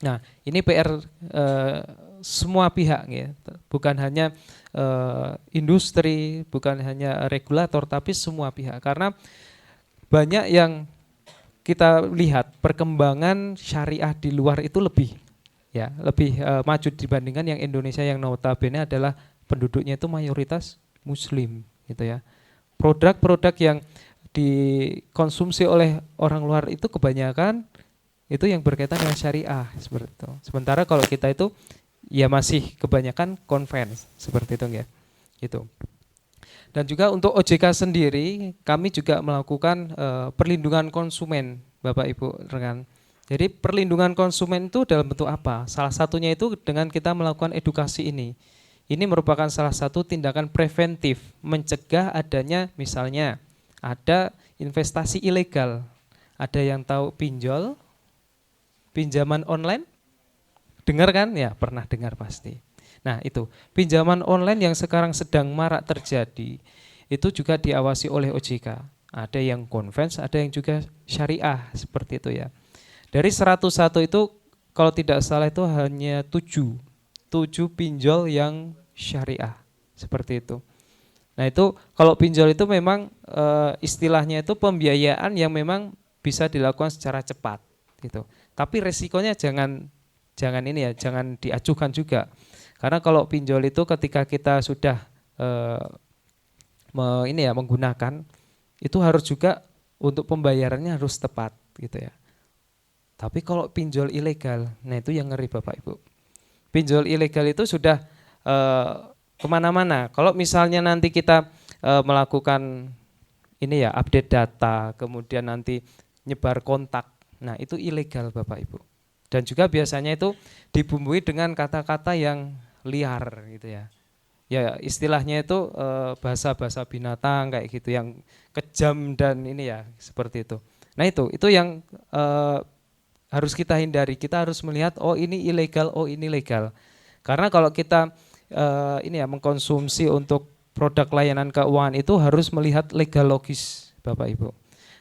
Nah, ini PR semua pihak ya, bukan hanya industri, bukan hanya regulator, tapi semua pihak. Karena banyak yang kita lihat perkembangan syariah di luar itu lebih maju dibandingkan yang Indonesia yang notabene adalah penduduknya itu mayoritas Muslim gitu ya. Produk-produk yang dikonsumsi oleh orang luar itu kebanyakan itu yang berkaitan dengan syariah seperti itu. Sementara kalau kita itu ya masih kebanyakan konvens seperti itu ya. Gitu. Dan juga untuk OJK sendiri kami juga melakukan perlindungan konsumen, Bapak Ibu rekan. Jadi perlindungan konsumen itu dalam bentuk apa? Salah satunya itu dengan kita melakukan edukasi ini. Ini merupakan salah satu tindakan preventif mencegah adanya misalnya ada investasi ilegal. Ada yang tahu pinjol, pinjaman online? Dengar kan? Ya, pernah dengar pasti. Nah, itu pinjaman online yang sekarang sedang marak terjadi, itu juga diawasi oleh OJK. Ada yang konvens, ada yang juga syariah, seperti itu ya. Dari 101 itu kalau tidak salah itu hanya 7 pinjol yang syariah, seperti itu. Nah, itu kalau pinjol itu memang istilahnya itu pembiayaan yang memang bisa dilakukan secara cepat gitu. Tapi resikonya jangan diacuhkan juga. Karena kalau pinjol itu ketika kita sudah menggunakan itu harus juga untuk pembayarannya harus tepat gitu ya. Tapi kalau pinjol ilegal, nah itu yang ngeri Bapak Ibu. Pinjol ilegal itu sudah kemana-mana. Kalau misalnya nanti kita melakukan update data, kemudian nanti nyebar kontak, nah itu ilegal Bapak Ibu. Dan juga biasanya itu dibumbui dengan kata-kata yang liar gitu ya. Ya istilahnya itu bahasa-bahasa binatang kayak gitu yang kejam dan seperti itu. Nah itu yang harus kita hindari. Kita harus melihat oh ini ilegal, oh ini legal. Karena kalau kita mengkonsumsi untuk produk layanan keuangan itu harus melihat legal logis Bapak Ibu.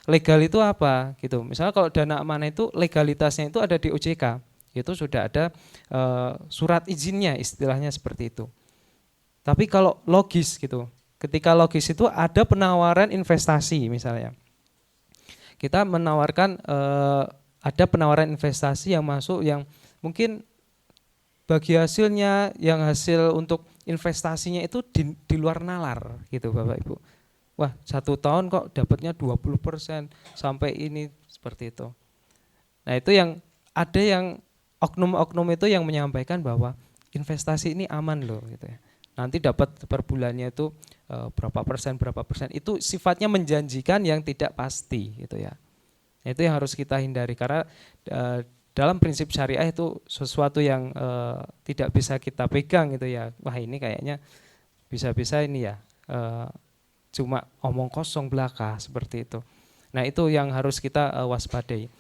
Legal itu apa gitu. Misalnya kalau dana amanah itu legalitasnya itu ada di OJK. Itu sudah ada surat izinnya istilahnya seperti itu. Tapi kalau logis gitu, ketika logis itu ada penawaran investasi misalnya. Kita menawarkan ada penawaran investasi yang masuk yang mungkin bagi hasilnya yang hasil untuk investasinya itu di luar nalar gitu Bapak Ibu. Wah 1 tahun kok dapatnya 20% sampai ini seperti itu. Nah itu yang ada yang oknum-oknum itu yang menyampaikan bahwa investasi ini aman loh gitu ya. Nanti dapat per bulannya itu berapa persen itu sifatnya menjanjikan yang tidak pasti gitu ya. Itu yang harus kita hindari karena dalam prinsip syariah itu sesuatu yang tidak bisa kita pegang gitu ya. Wah ini kayaknya bisa-bisa ini ya cuma omong kosong belaka seperti itu. Nah itu yang harus kita waspadai.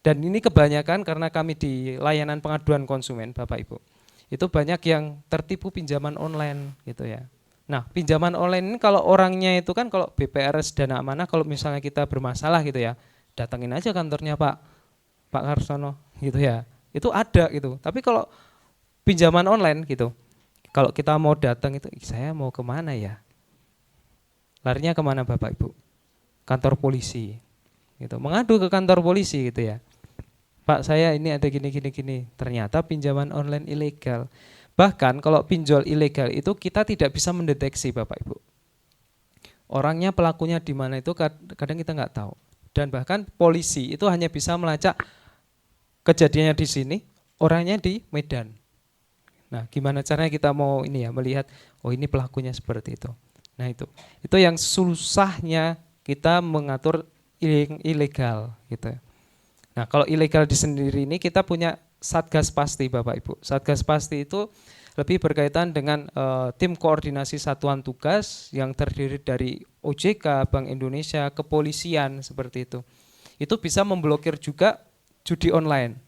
Dan ini kebanyakan karena kami di layanan pengaduan konsumen Bapak Ibu. Itu banyak yang tertipu pinjaman online gitu ya. Nah pinjaman online ini kalau orangnya itu kan kalau BPRS Dana Amanah kalau misalnya kita bermasalah gitu ya, datangin aja kantornya Pak Karsono gitu ya. Itu ada gitu. Tapi kalau pinjaman online gitu, kalau kita mau datang itu saya mau kemana ya? Larinya kemana Bapak Ibu? Kantor polisi gitu. Mengadu ke kantor polisi gitu ya. Pak saya ini ada gini. Ternyata pinjaman online ilegal. Bahkan kalau pinjol ilegal itu kita tidak bisa mendeteksi Bapak Ibu. Orangnya pelakunya di mana itu kadang kita nggak tahu. Dan bahkan polisi itu hanya bisa melacak kejadiannya di sini, orangnya di Medan. Nah, gimana caranya kita mau melihat oh ini pelakunya seperti itu. Nah, itu yang susahnya kita mengatur ilegal gitu. Nah, kalau ilegal di sendiri ini kita punya Satgas Pasti Bapak Ibu. Satgas Pasti itu lebih berkaitan dengan tim koordinasi satuan tugas yang terdiri dari OJK, Bank Indonesia, kepolisian seperti itu. Itu bisa memblokir juga judi online.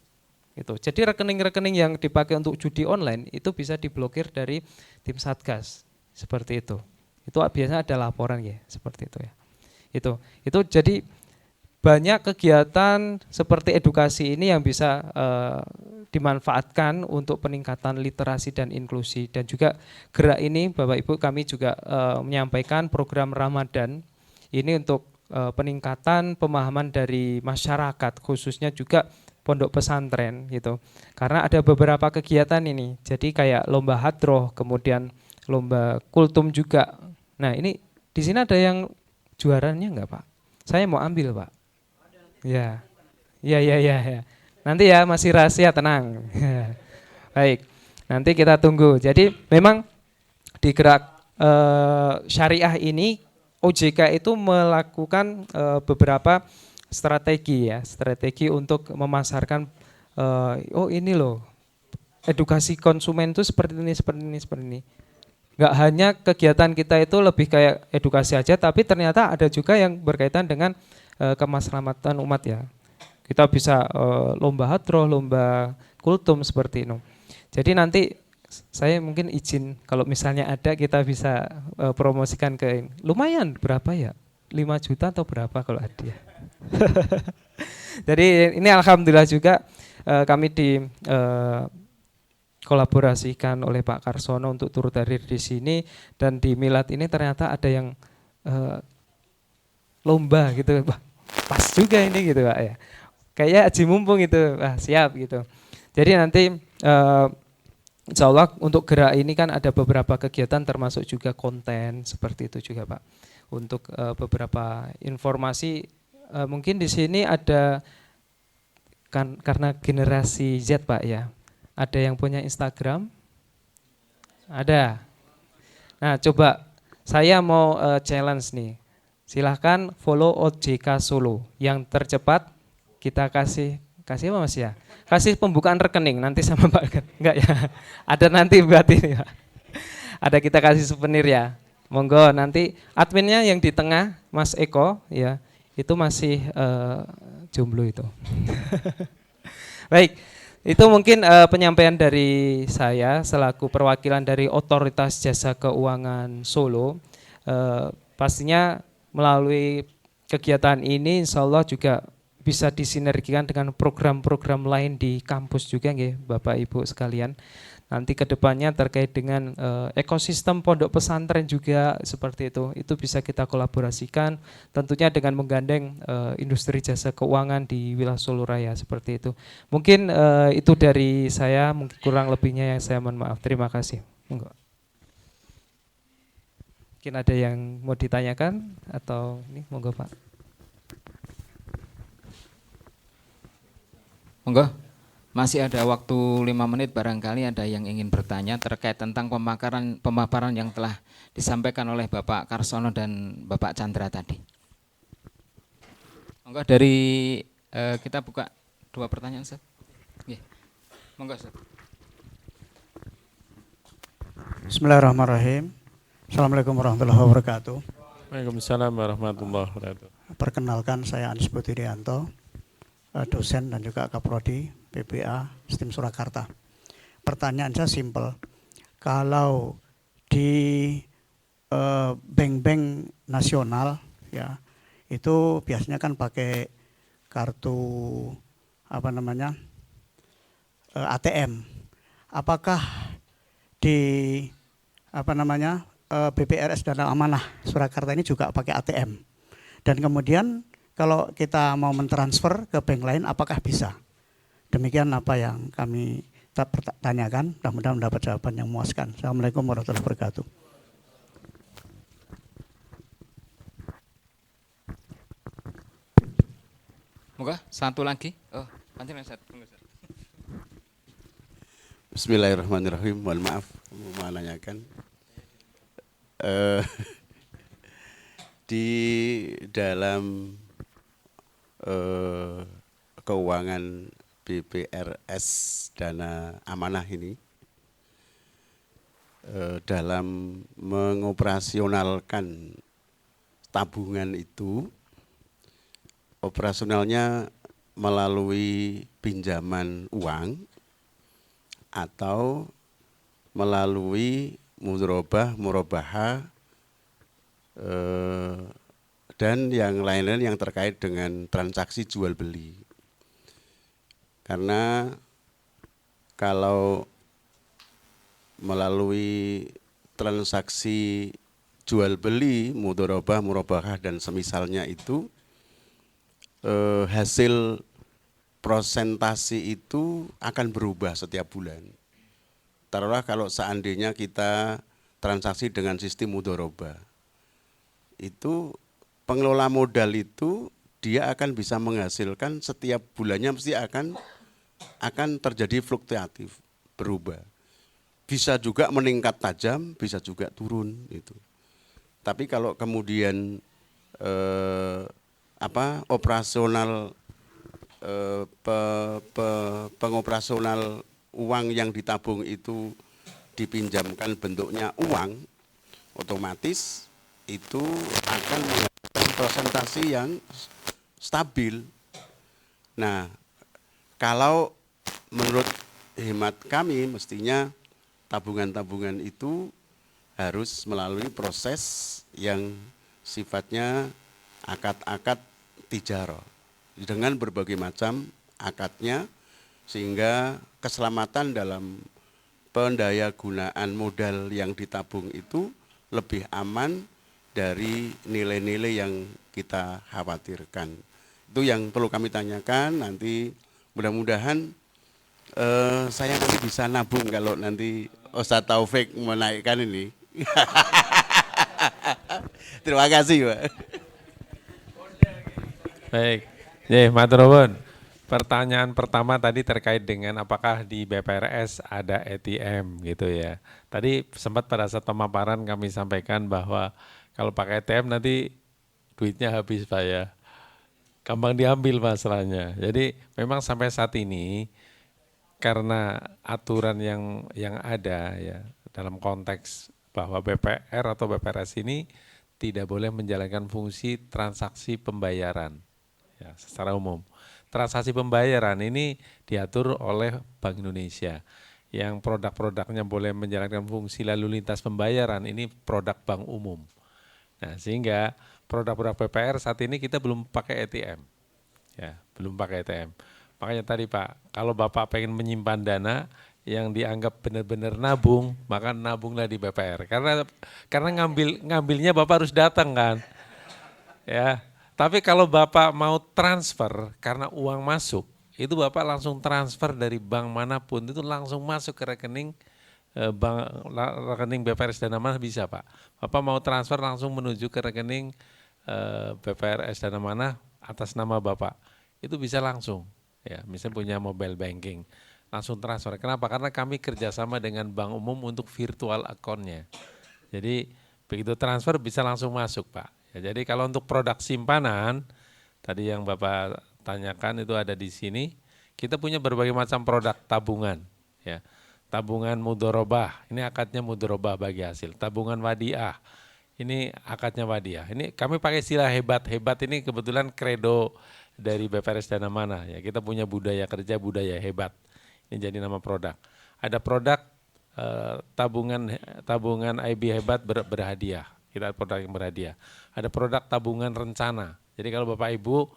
Gitu. Jadi rekening-rekening yang dipakai untuk judi online itu bisa diblokir dari tim Satgas seperti itu. Itu biasanya ada laporan ya seperti itu ya. Itu jadi banyak kegiatan seperti edukasi ini yang bisa dimanfaatkan untuk peningkatan literasi dan inklusi. Dan juga gerak ini Bapak Ibu kami juga menyampaikan program Ramadan ini untuk peningkatan pemahaman dari masyarakat, khususnya juga pondok pesantren gitu. Karena ada beberapa kegiatan ini. Jadi kayak lomba hadroh, kemudian lomba kultum juga. Nah, ini di sini ada yang juaranya enggak, Pak? Saya mau ambil, Pak. Ya. Ya. Nanti ya masih rahasia, tenang. Baik. Nanti kita tunggu. Jadi memang di gerak syariah ini OJK itu melakukan beberapa strategi untuk memasarkan oh ini loh edukasi konsumen itu seperti ini. Nggak hanya kegiatan kita itu lebih kayak edukasi aja, tapi ternyata ada juga yang berkaitan dengan kemasyarakatan umat ya. Kita bisa lomba hadroh, lomba kultum seperti itu. Jadi nanti saya mungkin izin kalau misalnya ada kita bisa promosikan ke lumayan berapa ya? 5 juta atau berapa kalau hadiah. Jadi ini alhamdulillah juga kami di kolaborasikan oleh Pak Karsono untuk turut hadir di sini, dan di milad ini ternyata ada yang lomba gitu. Wah, pas juga ini gitu Pak ya. Kayak aji mumpung itu. Wah, siap gitu. Jadi nanti insya Allah untuk gerak ini kan ada beberapa kegiatan termasuk juga konten seperti itu juga Pak. Untuk beberapa informasi mungkin di sini ada kan karena generasi Z Pak ya. Ada yang punya Instagram? Ada. Nah, coba saya mau challenge nih. Silahkan follow OJK Solo. Yang tercepat kita kasih apa Mas ya? Kasih pembukaan rekening nanti sama Pak. Enggak ya. Ada nanti buat ini Pak. Ada kita kasih souvenir ya. Monggo nanti adminnya yang di tengah Mas Eko ya. Itu masih jomblo itu. Baik. Itu mungkin penyampaian dari saya selaku perwakilan dari Otoritas Jasa Keuangan Solo. Pastinya melalui kegiatan ini insya Allah juga bisa disinergikan dengan program-program lain di kampus juga nggih Bapak Ibu sekalian. Nanti kedepannya terkait dengan ekosistem pondok pesantren juga seperti itu bisa kita kolaborasikan tentunya dengan menggandeng industri jasa keuangan di wilayah Solo Raya seperti itu. Mungkin itu dari saya, mungkin kurang lebihnya yang saya mohon maaf. Terima kasih. Mungkin ada yang mau ditanyakan atau ini monggo Pak. Monggo. Masih ada waktu 5 menit, barangkali ada yang ingin bertanya terkait tentang pemaparan yang telah disampaikan oleh Bapak Karsono dan Bapak Chandra tadi. Monggo dari kita buka 2 pertanyaan Ustaz. Nggih. Monggo Ustaz. Bismillahirrahmanirrahim. Assalamualaikum warahmatullahi wabarakatuh. Waalaikumsalam warahmatullahi wabarakatuh. Perkenalkan saya Anis Butirianto, dosen dan juga Kaprodi PPA STIM Surakarta. Pertanyaan saya simpel. Kalau di bank-bank nasional ya itu biasanya kan pakai kartu ATM. Apakah di BPRS Dana Amanah Surakarta ini juga pakai ATM? Dan kemudian kalau kita mau mentransfer ke bank lain apakah bisa? Demikian apa yang kami tanyakan, mudah-mudahan mendapat jawaban yang memuaskan. Assalamualaikum warahmatullahi wabarakatuh. Moga satu lagi. Oh, panjenengan Ustaz. Bismillahirrahmanirrahim. Mohon maaf mau menanyakan di dalam keuangan BPRS Dana Amanah ini dalam mengoperasionalkan tabungan itu operasionalnya melalui pinjaman uang atau melalui mudharabah murabaha dan yang lain-lain yang terkait dengan transaksi jual beli. Karena kalau melalui transaksi jual beli, mudharabah, murabahah dan semisalnya itu hasil prosentasi itu akan berubah setiap bulan. Taruhlah kalau seandainya kita transaksi dengan sistem mudharabah, itu pengelola modal itu dia akan bisa menghasilkan setiap bulannya mesti akan terjadi fluktuatif, berubah. Bisa juga meningkat tajam, bisa juga turun itu. Tapi kalau kemudian operasional pengoperasional uang yang ditabung itu dipinjamkan bentuknya uang, otomatis itu akan menghasilkan presentasi yang stabil. Nah, kalau menurut hemat kami mestinya tabungan-tabungan itu harus melalui proses yang sifatnya akad-akad tijarah dengan berbagai macam akadnya, sehingga keselamatan dalam pendaya gunaan modal yang ditabung itu lebih aman dari nilai-nilai yang kita khawatirkan. Itu yang perlu kami tanyakan. Nanti mudah-mudahan saya nanti bisa nabung kalau nanti Ustadz Taufik menaikkan ini. Terima kasih, Pak. Baik, matur nuwun. Pertanyaan pertama tadi terkait dengan apakah di BPRS ada ATM gitu ya. Tadi sempat pada saat pemaparan kami sampaikan bahwa kalau pakai ATM nanti duitnya habis Pak ya. Gampang diambil masalahnya. Jadi memang sampai saat ini karena aturan yang ada ya dalam konteks bahwa BPR atau BPRS ini tidak boleh menjalankan fungsi transaksi pembayaran ya secara umum. Transaksi pembayaran ini diatur oleh Bank Indonesia. Yang produk-produknya boleh menjalankan fungsi lalu lintas pembayaran ini produk bank umum. Nah, sehingga produk-produk BPR saat ini kita belum pakai ATM. Ya, belum pakai ATM. Makanya tadi Pak, kalau Bapak pengen menyimpan dana yang dianggap benar-benar nabung, maka nabunglah di BPR. Karena ngambilnya Bapak harus datang kan. Ya. Tapi kalau Bapak mau transfer karena uang masuk, itu Bapak langsung transfer dari bank manapun, itu langsung masuk ke rekening rekening BPRS Dana Mana bisa Pak. Bapak mau transfer langsung menuju ke rekening BPRS Dana Mana atas nama Bapak, itu bisa langsung. Ya, misalnya punya mobile banking, langsung transfer. Kenapa? Karena kami kerjasama dengan bank umum untuk virtual account-nya. Jadi begitu transfer bisa langsung masuk Pak. Ya, jadi kalau untuk produk simpanan, tadi yang Bapak tanyakan itu ada di sini, kita punya berbagai macam produk tabungan. Ya. Tabungan mudharabah, ini akadnya mudharabah bagi hasil. Tabungan wadiah, ini akadnya wadiah. Ini kami pakai istilah hebat. Hebat ini kebetulan kredo dari BPRS Dana Mana. Ya, kita punya budaya kerja, budaya hebat. Ini jadi nama produk. Ada produk tabungan IB hebat berhadiah. Kita ada produk yang berhadiah. Ada produk tabungan rencana. Jadi kalau Bapak Ibu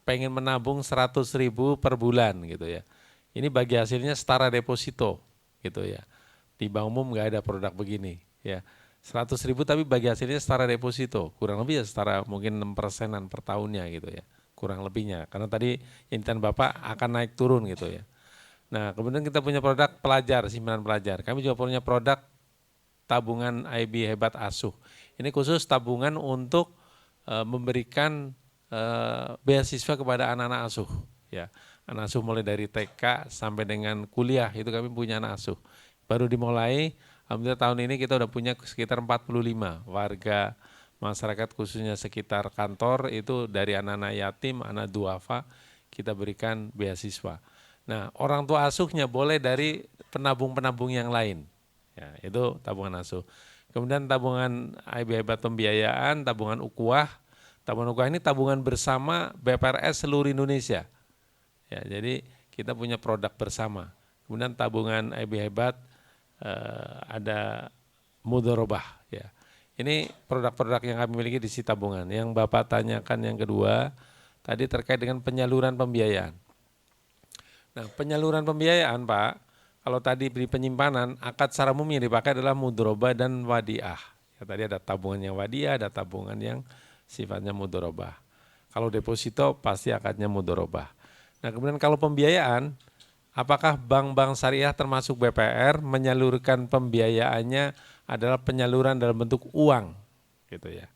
pengen menabung 100.000 per bulan gitu ya. Ini bagi hasilnya setara deposito gitu ya. Di bank umum nggak ada produk begini ya. 100.000 tapi bagi hasilnya setara deposito. Kurang lebih ya setara mungkin 6%-an per tahunnya gitu ya. Kurang lebihnya. Karena tadi intian Bapak akan naik turun gitu ya. Nah kemudian kita punya produk pelajar, simpanan pelajar. Kami juga punya produk tabungan IB Hebat Asuh. Ini khusus tabungan untuk memberikan beasiswa kepada anak-anak asuh. Ya, anak asuh mulai dari TK sampai dengan kuliah itu kami punya anak asuh. Baru dimulai, alhamdulillah tahun ini kita udah punya sekitar 45 warga masyarakat khususnya sekitar kantor itu dari anak-anak yatim, anak duafa kita berikan beasiswa. Nah, orang tua asuhnya boleh dari penabung-penabung yang lain. Ya, itu tabungan asuh. Kemudian tabungan IB Hebat Pembiayaan, tabungan Ukhuwah. Tabungan Ukhuwah ini tabungan bersama BPRS seluruh Indonesia. Ya, jadi kita punya produk bersama. Kemudian tabungan IB Hebat ada mudharabah. Ya. Ini produk-produk yang kami miliki di Sitabungan. Yang Bapak tanyakan yang kedua, tadi terkait dengan penyaluran pembiayaan. Nah, penyaluran pembiayaan Pak, kalau tadi di penyimpanan, akad secara umum yang dipakai adalah mudharabah dan wadiah. Ya, tadi ada tabungan yang wadiah, ada tabungan yang sifatnya mudharabah. Kalau deposito pasti akadnya mudharabah. Nah, kemudian kalau pembiayaan, apakah bank-bank syariah termasuk BPR menyalurkan pembiayaannya adalah penyaluran dalam bentuk uang, gitu ya.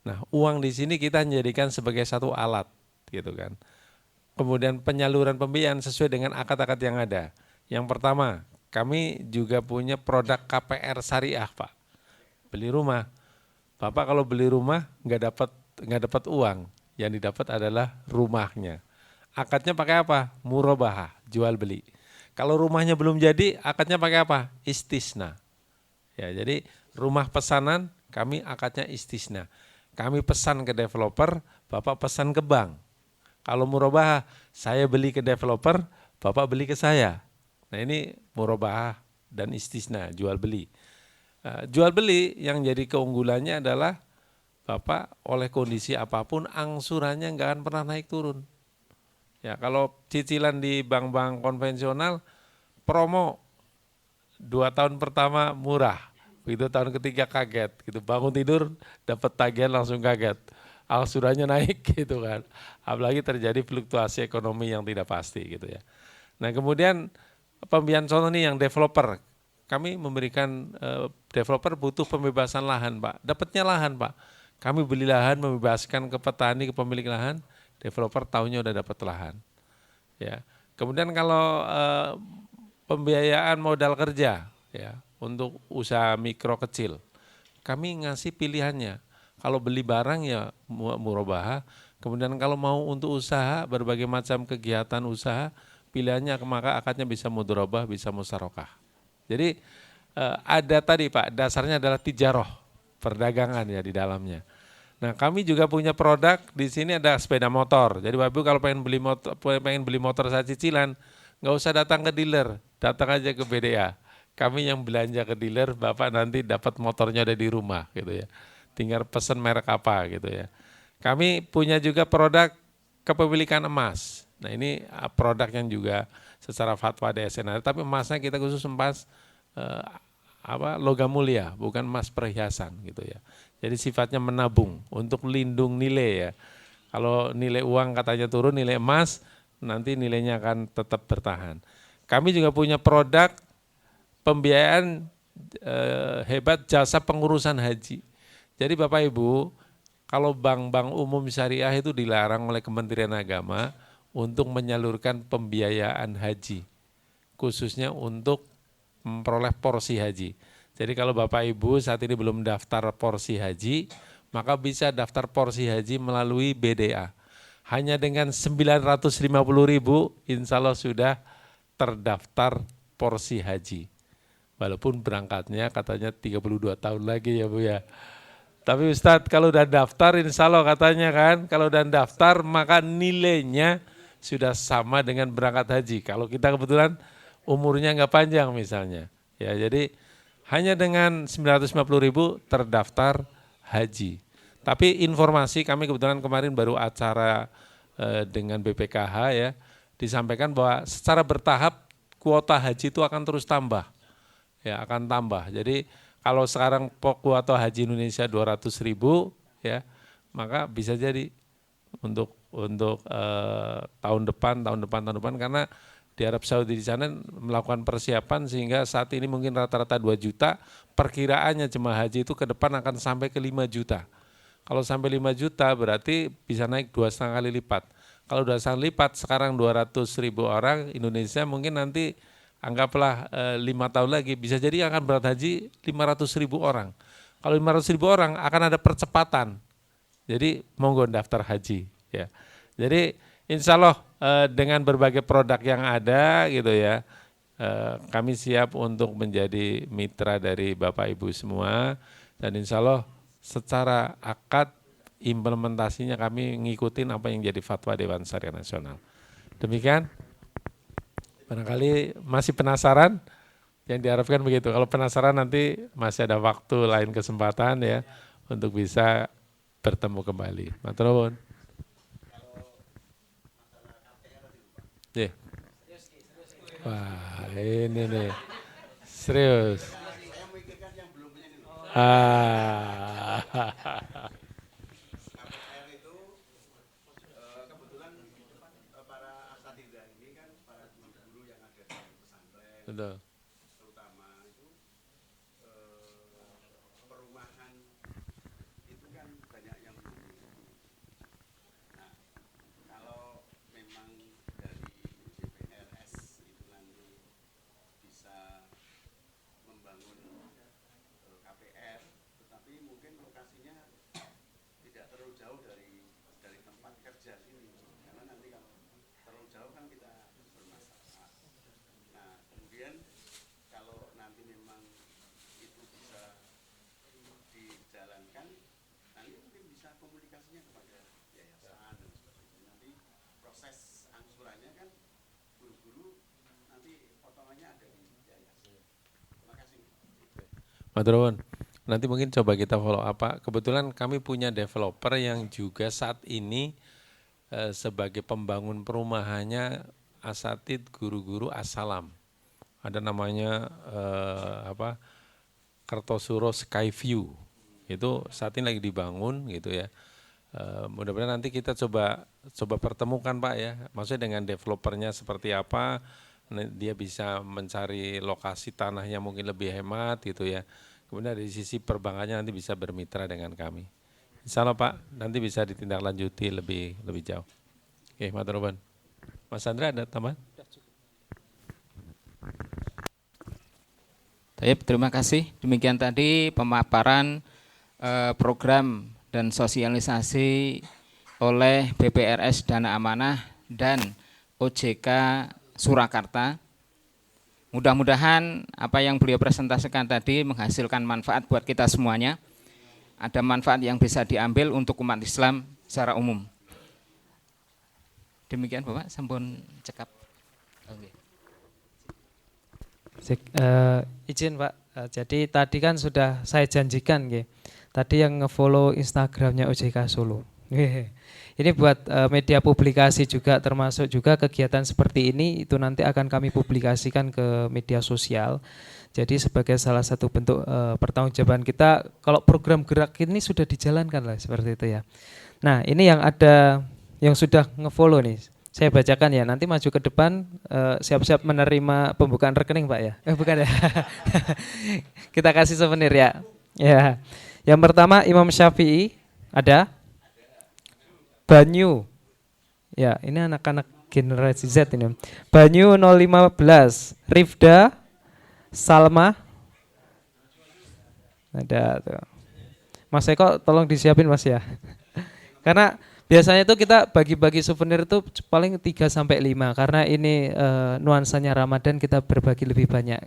Nah, uang di sini kita menjadikan sebagai satu alat, gitu kan. Kemudian penyaluran pembiayaan sesuai dengan akad-akad yang ada. Yang pertama, kami juga punya produk KPR syariah, Pak. Beli rumah. Bapak kalau beli rumah nggak dapat uang, yang didapat adalah rumahnya. Akadnya pakai apa? Murabahah, jual beli. Kalau rumahnya belum jadi, akadnya pakai apa? Istisna. Ya, jadi rumah pesanan kami akadnya istisna. Kami pesan ke developer, Bapak pesan ke bank. Kalau murabahah, saya beli ke developer, Bapak beli ke saya. Nah, ini murabahah dan istisna, jual beli. Jual beli yang jadi keunggulannya adalah Bapak oleh kondisi apapun angsurannya nggak akan pernah naik turun. Ya, kalau cicilan di bank-bank konvensional promo 2 tahun pertama murah, begitu tahun ketiga kaget, gitu bangun tidur dapat tagihan langsung kaget, angsurannya naik gitu kan, apalagi terjadi fluktuasi ekonomi yang tidak pasti gitu ya. Nah kemudian pembiayaan contoh nih yang developer, kami memberikan developer butuh pembebasan lahan Pak, dapatnya lahan Pak, kami beli lahan membebaskan ke petani, ke pemilik lahan, developer tahunya udah dapat lahan. Ya, kemudian kalau pembiayaan modal kerja ya untuk usaha mikro kecil, kami ngasih pilihannya. Kalau beli barang ya murabahah, kemudian kalau mau untuk usaha berbagai macam kegiatan usaha, pilihannya maka akadnya bisa mudharabah, bisa musyarakah. Jadi ada tadi Pak, dasarnya adalah tijaroh, perdagangan ya di dalamnya. Nah kami juga punya produk di sini ada sepeda motor. Jadi Bapak Ibu kalau pengen beli motor saya cicilan, nggak usah datang ke dealer, datang aja ke BDA. Kami yang belanja ke dealer, Bapak nanti dapat motornya ada di rumah gitu ya. Tinggal pesan merek apa gitu ya. Kami punya juga produk kepemilikan emas. Nah ini produk yang juga secara fatwa DSN ada, tapi emasnya kita khusus emas logam mulia, bukan emas perhiasan gitu ya. Jadi sifatnya menabung untuk lindung nilai ya. Kalau nilai uang katanya turun, nilai emas nanti nilainya akan tetap bertahan. Kami juga punya produk pembiayaan hebat jasa pengurusan haji. Jadi Bapak Ibu, kalau bank-bank umum syariah itu dilarang oleh Kementerian Agama untuk menyalurkan pembiayaan haji, khususnya untuk memperoleh porsi haji. Jadi kalau Bapak Ibu saat ini belum daftar porsi haji, maka bisa daftar porsi haji melalui BDA. Hanya dengan 950.000 insya Allah sudah terdaftar porsi haji. Walaupun berangkatnya katanya 32 tahun lagi ya Bu ya. Tapi Ustadz kalau udah daftar insya Allah katanya kan, kalau udah daftar maka nilainya sudah sama dengan berangkat haji. Kalau kita kebetulan umurnya nggak panjang misalnya. Ya jadi hanya dengan 950.000 terdaftar haji. Tapi informasi kami kebetulan kemarin baru acara dengan BPKH ya, disampaikan bahwa secara bertahap kuota haji itu akan terus tambah. Ya akan tambah. Jadi kalau sekarang kuota haji Indonesia 200.000 ya, maka bisa jadi untuk tahun depan karena di Arab Saudi di sana melakukan persiapan sehingga saat ini mungkin rata-rata 2 juta, perkiraannya jemaah haji itu ke depan akan sampai ke 5 juta. Kalau sampai 5 juta berarti bisa naik 2,5 kali lipat. Kalau 2,5 kali lipat sekarang 200.000 orang, Indonesia mungkin nanti anggaplah 5 tahun lagi bisa jadi akan berat haji 500.000 orang. Kalau 500.000 orang akan ada percepatan. Jadi monggo daftar haji ya. Jadi insya Allah dengan berbagai produk yang ada gitu ya, kami siap untuk menjadi mitra dari Bapak Ibu semua dan insya Allah secara akad implementasinya kami ngikutin apa yang jadi fatwa Dewan Syariah Nasional. Demikian, barangkali masih penasaran Yang diharapkan begitu. Kalau penasaran nanti masih ada waktu lain kesempatan ya untuk bisa bertemu kembali. Matur nuwun. Yeah. Wah, ini nih. Serius. Ah. Betul. Matur nuwun. Nanti mungkin coba kita follow apa. Kebetulan kami punya developer yang juga saat ini sebagai pembangun perumahannya asatid guru-guru Assalam. Ada namanya Kertosuro Skyview. Itu saat ini lagi dibangun gitu ya. Mudah-mudahan nanti kita coba pertemukan Pak ya. Maksudnya dengan developernya seperti apa, dia bisa mencari lokasi tanahnya mungkin lebih hemat gitu ya. Kemudian dari sisi perbankannya nanti bisa bermitra dengan kami. Insya Allah Pak, nanti bisa ditindaklanjuti lebih jauh. Oke, matur nuwun. Mas Andra ada tambahan? Baik, terima kasih. Demikian tadi pemaparan program dan sosialisasi oleh BPRS Dana Amanah dan OJK Surakarta. Mudah-mudahan apa yang beliau presentasikan tadi menghasilkan manfaat buat kita semuanya. Ada manfaat yang bisa diambil untuk umat Islam secara umum. Demikian Bapak, sampun cekap. Okay. Izin Pak, jadi tadi kan sudah saya janjikan, tadi yang nge-follow Instagramnya OJK Solo. Ini buat media publikasi juga, termasuk juga kegiatan seperti ini itu nanti akan kami publikasikan ke media sosial. Jadi sebagai salah satu bentuk pertanggungjawaban kita kalau program gerak ini sudah dijalankan lah seperti itu ya. Nah ini yang ada yang sudah nge-follow nih, saya bacakan ya, nanti maju ke depan siap-siap menerima pembukaan rekening Pak ya. Bukan ya. Kita kasih souvenir ya. Ya. Yang pertama Imam Syafi'i ada. Banyu, ya ini anak-anak generasi Z ini. Banyu 015, Rifda, Salma, ada tuh. Mas Eko tolong disiapin Mas ya. Karena biasanya itu kita bagi-bagi souvenir itu paling 3 sampai 5 karena ini nuansanya Ramadan kita berbagi lebih banyak.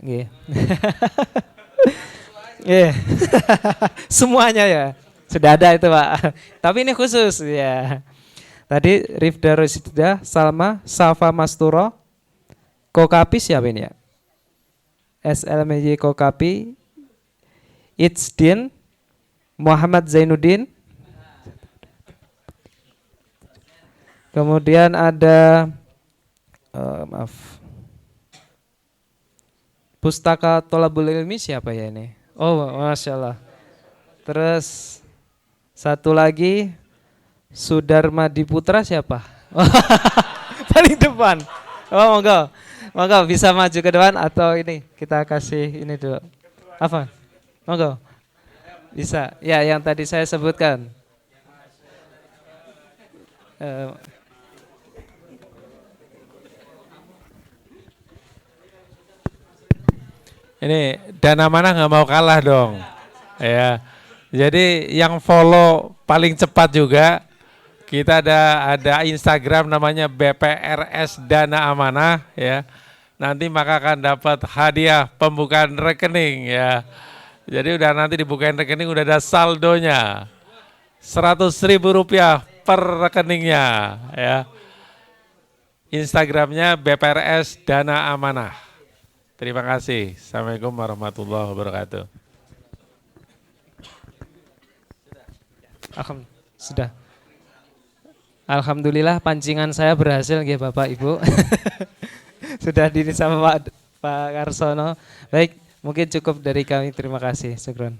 Semuanya ya. Sudah ada itu Pak, tapi ini khusus ya. Tadi Rifda Rosida, Salma, Safa Masturo, Kokapi siapa ini ya? SLMY Kokapi, Itsdin, Muhammad Zainuddin. Kemudian ada, Pustaka Tolabul Ilmi siapa ya ini? Oh Masya Allah. Terus satu lagi Sudarma Diputra siapa? Paling depan. Oh monggo bisa maju ke depan atau ini kita kasih ini dulu. Apa? Monggo. Bisa. Ya yang tadi saya sebutkan. Ini Dana Amanah nggak mau kalah dong. Ya. Jadi yang follow paling cepat juga kita ada Instagram namanya BPRS Dana Amanah ya. Nanti maka akan dapat hadiah pembukaan rekening ya. Jadi udah nanti dibukain rekening udah ada saldonya. Rp100.000 per rekeningnya ya. Instagramnya BPRS Dana Amanah. Terima kasih. Assalamualaikum warahmatullahi wabarakatuh. Sudah. Alhamdulillah pancingan saya berhasil nggih Bapak Ibu. Sudah di sama Pak Karsono. Baik, mungkin cukup dari kami. Terima kasih. Syukron.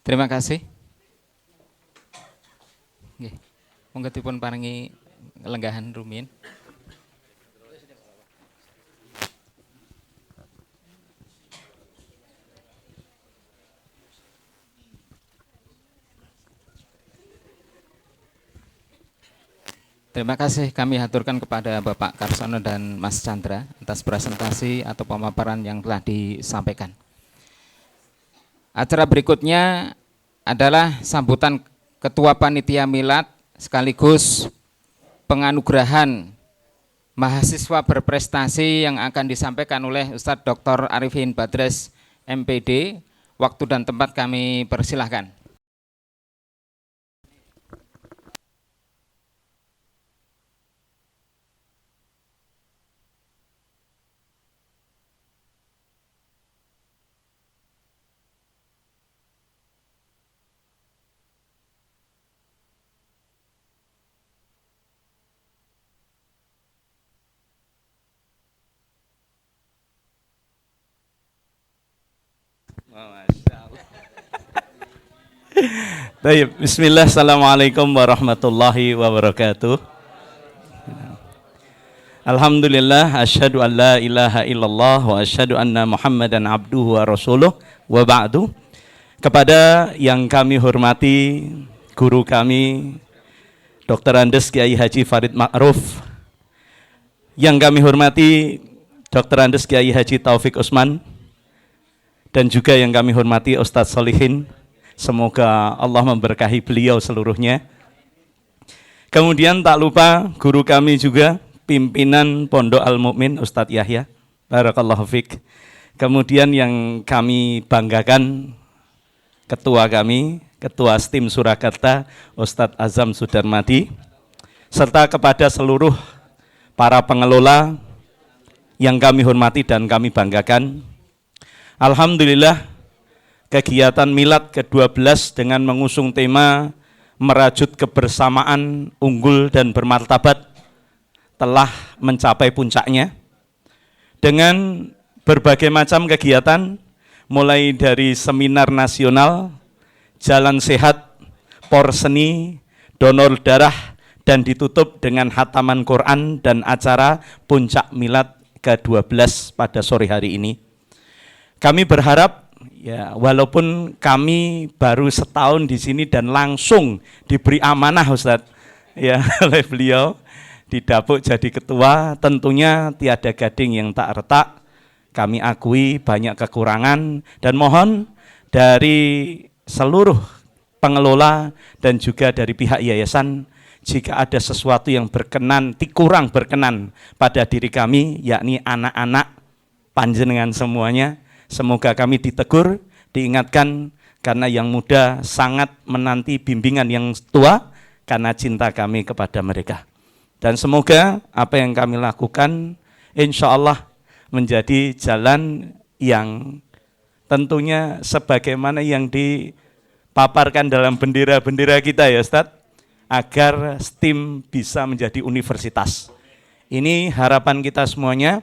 Terima kasih. Nggih. Monggo dipun paringi lenggahan rumiyin. Terima kasih kami haturkan kepada Bapak Karsono dan Mas Chandra atas presentasi atau pemaparan yang telah disampaikan. Acara berikutnya adalah sambutan Ketua Panitia Milad sekaligus penganugerahan mahasiswa berprestasi yang akan disampaikan oleh Ustadz Dr. Arifin Badres MPD. Waktu dan tempat kami persilahkan. Baik, bismillah, assalamualaikum warahmatullahi wabarakatuh. Alhamdulillah, asyhadu an la ilaha illallah wa asyhadu anna Muhammadan abduhu wa rasuluh wa ba'du. Kepada yang kami hormati guru kami Dr. Andes Kiai Haji Farid Ma'ruf, yang kami hormati Dr. Andes Kiai Haji Taufik Usman, dan juga yang kami hormati Ustadz Solihin. Semoga Allah memberkahi beliau seluruhnya. Kemudian tak lupa guru kami juga, pimpinan Pondok Al-Mu'min Ustadz Yahya, barakallahu fiqh. Kemudian yang kami banggakan, ketua kami, Ketua STIM Surakarta, Ustadz Azam Sudarmadi, serta kepada seluruh para pengelola yang kami hormati dan kami banggakan. Alhamdulillah, kegiatan Milad ke-12 dengan mengusung tema merajut kebersamaan unggul dan bermartabat telah mencapai puncaknya dengan berbagai macam kegiatan, mulai dari seminar nasional, jalan sehat, porseni, donor darah, dan ditutup dengan khataman Quran dan acara puncak Milad ke-12 pada sore hari ini. Kami berharap, ya, walaupun kami baru setahun di sini dan langsung diberi amanah Ustadz, ya, oleh beliau didapuk jadi ketua, tentunya tiada gading yang tak retak. Kami akui banyak kekurangan dan mohon dari seluruh pengelola dan juga dari pihak yayasan, jika ada sesuatu yang berkenan, kurang berkenan pada diri kami, yakni anak-anak panjenengan semuanya, semoga kami ditegur, diingatkan, karena yang muda sangat menanti bimbingan yang tua karena cinta kami kepada mereka. Dan semoga apa yang kami lakukan insya Allah menjadi jalan yang tentunya sebagaimana yang dipaparkan dalam bendera-bendera kita, ya Ustadz, agar STIM bisa menjadi universitas. Ini harapan kita semuanya.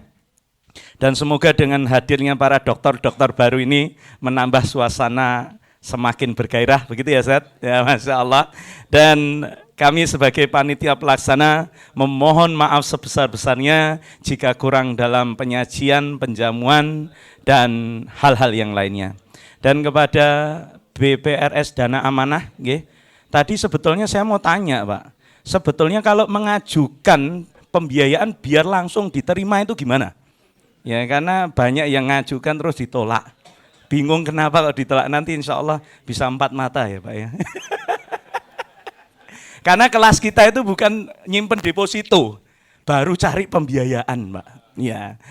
Dan semoga dengan hadirnya para dokter-dokter baru ini menambah suasana semakin bergairah, begitu ya Ustaz? Ya, Masya Allah. Dan kami sebagai panitia pelaksana memohon maaf sebesar-besarnya jika kurang dalam penyajian, penjamuan, dan hal-hal yang lainnya. Dan kepada BPRS Dana Amanah, tadi sebetulnya saya mau tanya Pak, sebetulnya kalau mengajukan pembiayaan biar langsung diterima itu gimana? Ya, karena banyak yang ngajukan terus ditolak. Bingung kenapa kalau ditolak, nanti insya Allah bisa 4 mata ya Pak ya. Karena kelas kita itu bukan nyimpen deposito, baru cari pembiayaan Pak. Ya,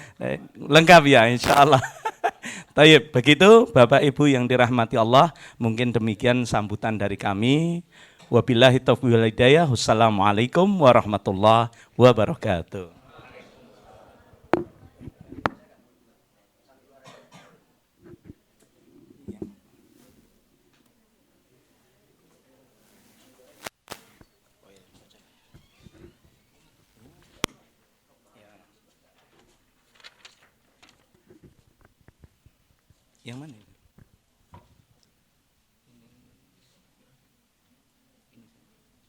lengkap ya insya Allah. Taib, begitu Bapak Ibu yang dirahmati Allah, mungkin demikian sambutan dari kami. Wabillahi taufiq wal hidayah. Wassalamualaikum warahmatullahi wabarakatuh. Yang mana?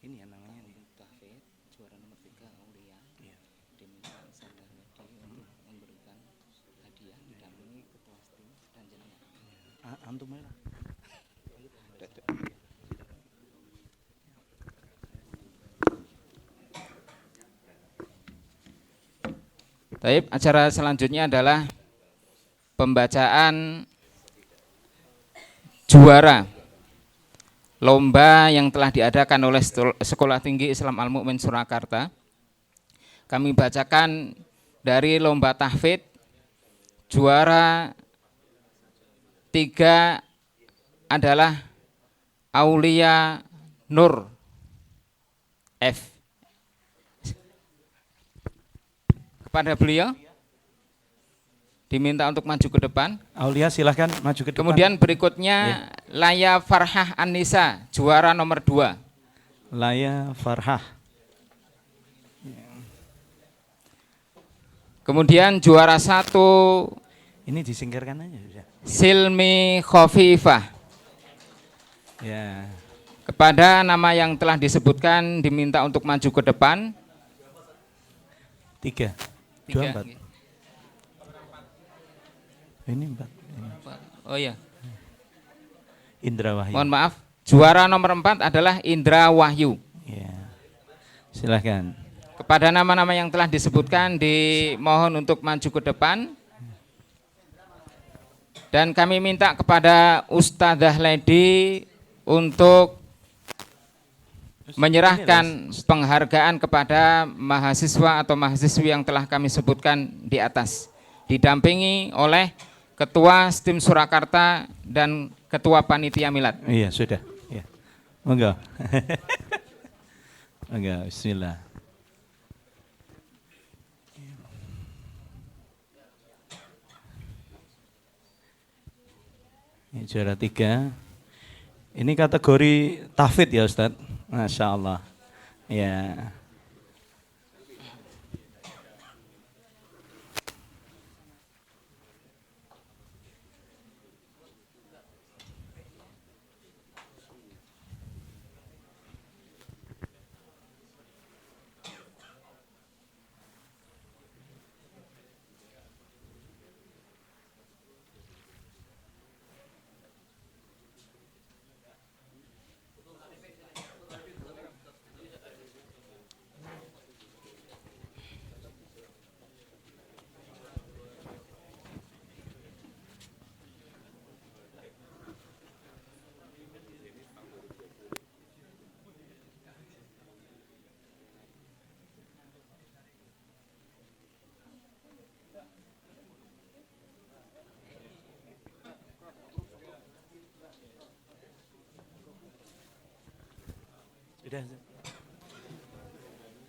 Ini yang namanya nih. Tahfidz, juara nomor 3 Aulia. Iya. Diminta Ustadzah Ledi untuk memberikan hadiah didampingi ketua STIM dan jenengan. Antum mana? Baik, acara selanjutnya adalah pembacaan juara lomba yang telah diadakan oleh Sekolah Tinggi Islam Al-Mu'min Surakarta. Kami bacakan dari lomba tahfidz, juara 3 adalah Aulia Nur F. Kepada beliau diminta untuk maju ke depan. Aulia silahkan maju ke depan. Kemudian berikutnya Laya Farhah An-Nisa, juara nomor 2. Laya Farhah. Kemudian juara 1 Ini disingkirkan aja sudah. Silmi Khofifah. Ya. Kepada nama yang telah disebutkan diminta untuk maju ke depan. 3. 3. 4. Ini 4. Oh iya, Indra Wahyu. mohon maaf. Juara nomor 4 adalah Indra Wahyu. Ya. Silahkan. Kepada nama-nama yang telah disebutkan dimohon untuk maju ke depan. Dan kami minta kepada Ustadzah Ledi untuk menyerahkan penghargaan kepada mahasiswa atau mahasiswi yang telah kami sebutkan di atas, didampingi oleh Ketua STIM Surakarta dan Ketua Panitia Milad. Iya, sudah. Ya. Monggo. Monggo, bismillah. Ini juara 3. Ini kategori tahfidz ya Ustadz. Masya Allah. Ya.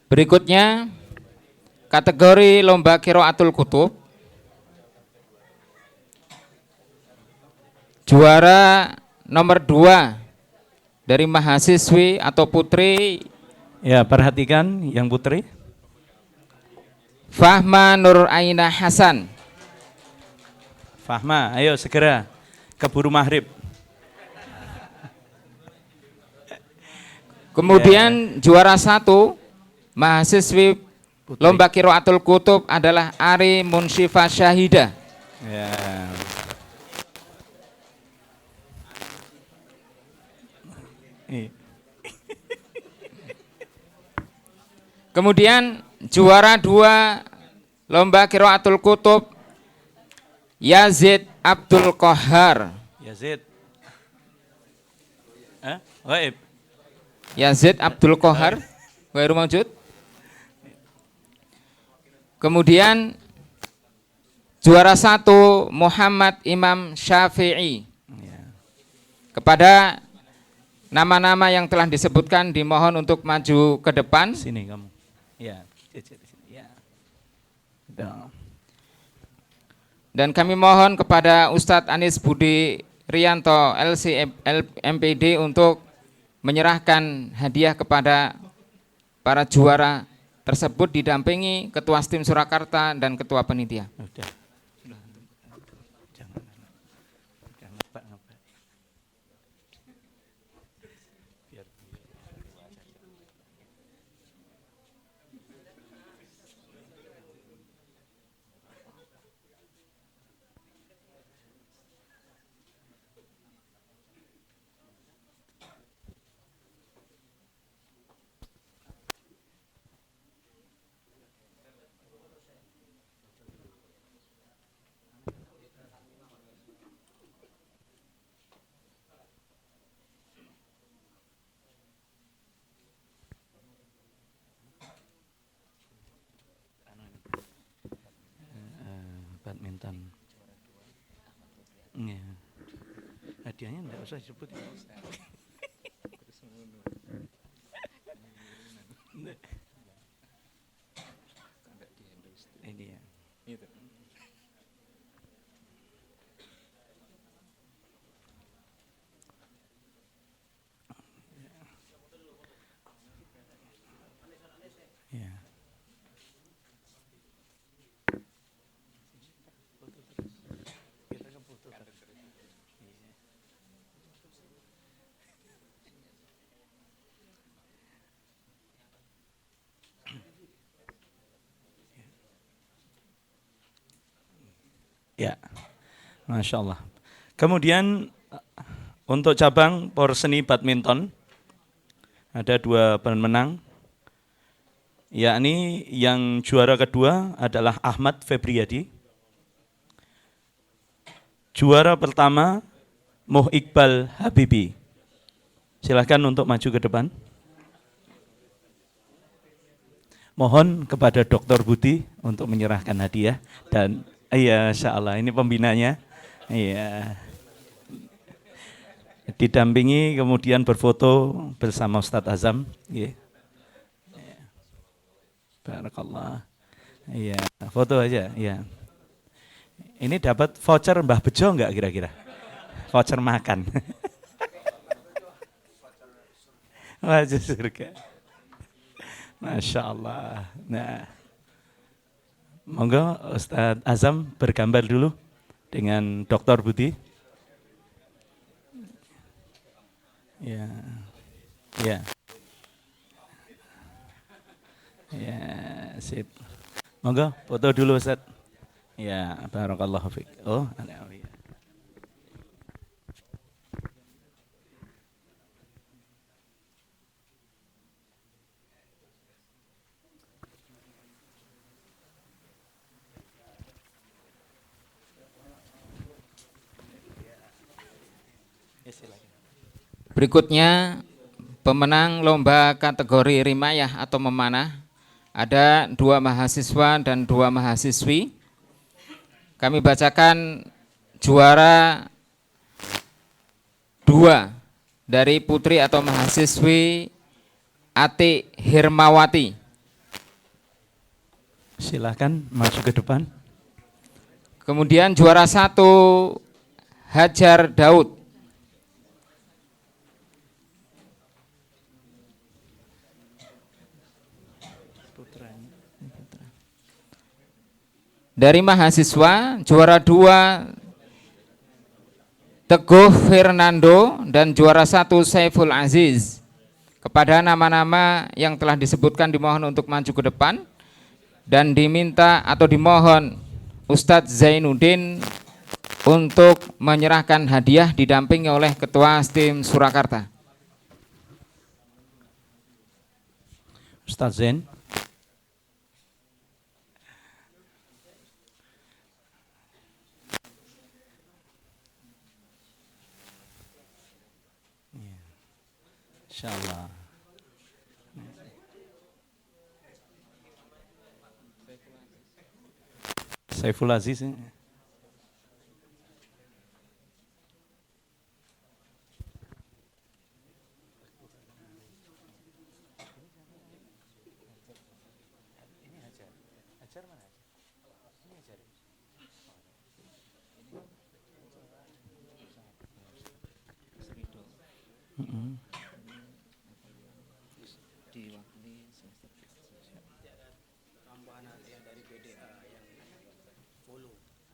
Berikutnya kategori lomba Qiraatul Kutub. Juara nomor 2 dari mahasiswi atau putri Ya, perhatikan yang putri. Fahma Nur Aina Hasan. Fahma, ayo segera keburu maghrib. Kemudian juara 1 mahasiswi lomba Qiraatul Kutub adalah Ari Munshifa Syahida. Ya. Kemudian juara 2 lomba Qiraatul Kutub Yazid Abdul Qahar. Yazid. Waib. Yazid Abdul Qahar, Ghairu Maujud. Kemudian juara 1 Muhammad Imam Syafi'i. Kepada nama-nama yang telah disebutkan dimohon untuk maju ke depan. Sini kamu. Ya. Ya. Dan kami mohon kepada Ustadz Anis Budi Rianto LC MPD untuk menyerahkan hadiah kepada para juara tersebut didampingi Ketua STIM Surakarta dan Ketua Panitia. Udah. Jangan. mantan. Ya. Hadiahnya enggak usah disebut. Ini ya. Ya. Ya, Masya Allah. Kemudian untuk cabang porseni badminton ada 2 pemenang, yakni yang juara kedua adalah Ahmad Febriyadi. Juara pertama Muh Iqbal Habibi. Silakan untuk maju ke depan. Mohon kepada Dr. Budi untuk menyerahkan hadiah dan iya, Insya Allah ini pembinanya. Iya. Didampingi kemudian berfoto bersama Ustadz Azam. Iya. Barakallah. Iya, foto aja. Iya. Ini dapat voucher Mbah Bejo enggak kira-kira? Voucher makan. Wajah surga. Masya Allah. Nah, monggo Ustadz Azam bergambar dulu dengan Dr. Budi. Ya, ya, ya, sip. Monggo foto dulu Ustadz. Ya, barakallahu fiik. Oh, ada. Berikutnya pemenang lomba kategori rimayah atau memanah ada 2 mahasiswa dan 2 mahasiswi. Kami bacakan juara 2 dari putri atau mahasiswi Ati Hirmawati. Silakan maju ke depan. Kemudian juara 1 Hajar Daud. Dari mahasiswa juara 2 Teguh Fernando dan juara 1 Saiful Aziz. Kepada nama-nama yang telah disebutkan dimohon untuk maju ke depan dan diminta atau dimohon Ustadz Zainuddin untuk menyerahkan hadiah didampingi oleh Ketua STIM Surakarta. Ustadz Zain. Insyaallah. Saiful Aziz.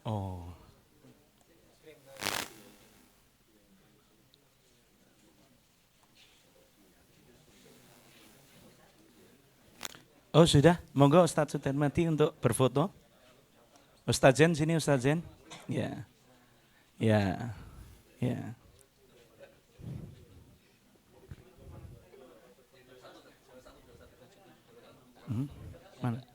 Oh. Oh sudah, monggo Ustadz Sutarmati untuk berfoto. Ustadz Zen sini Ustadz Zen. Ya, ya, ya. Mana?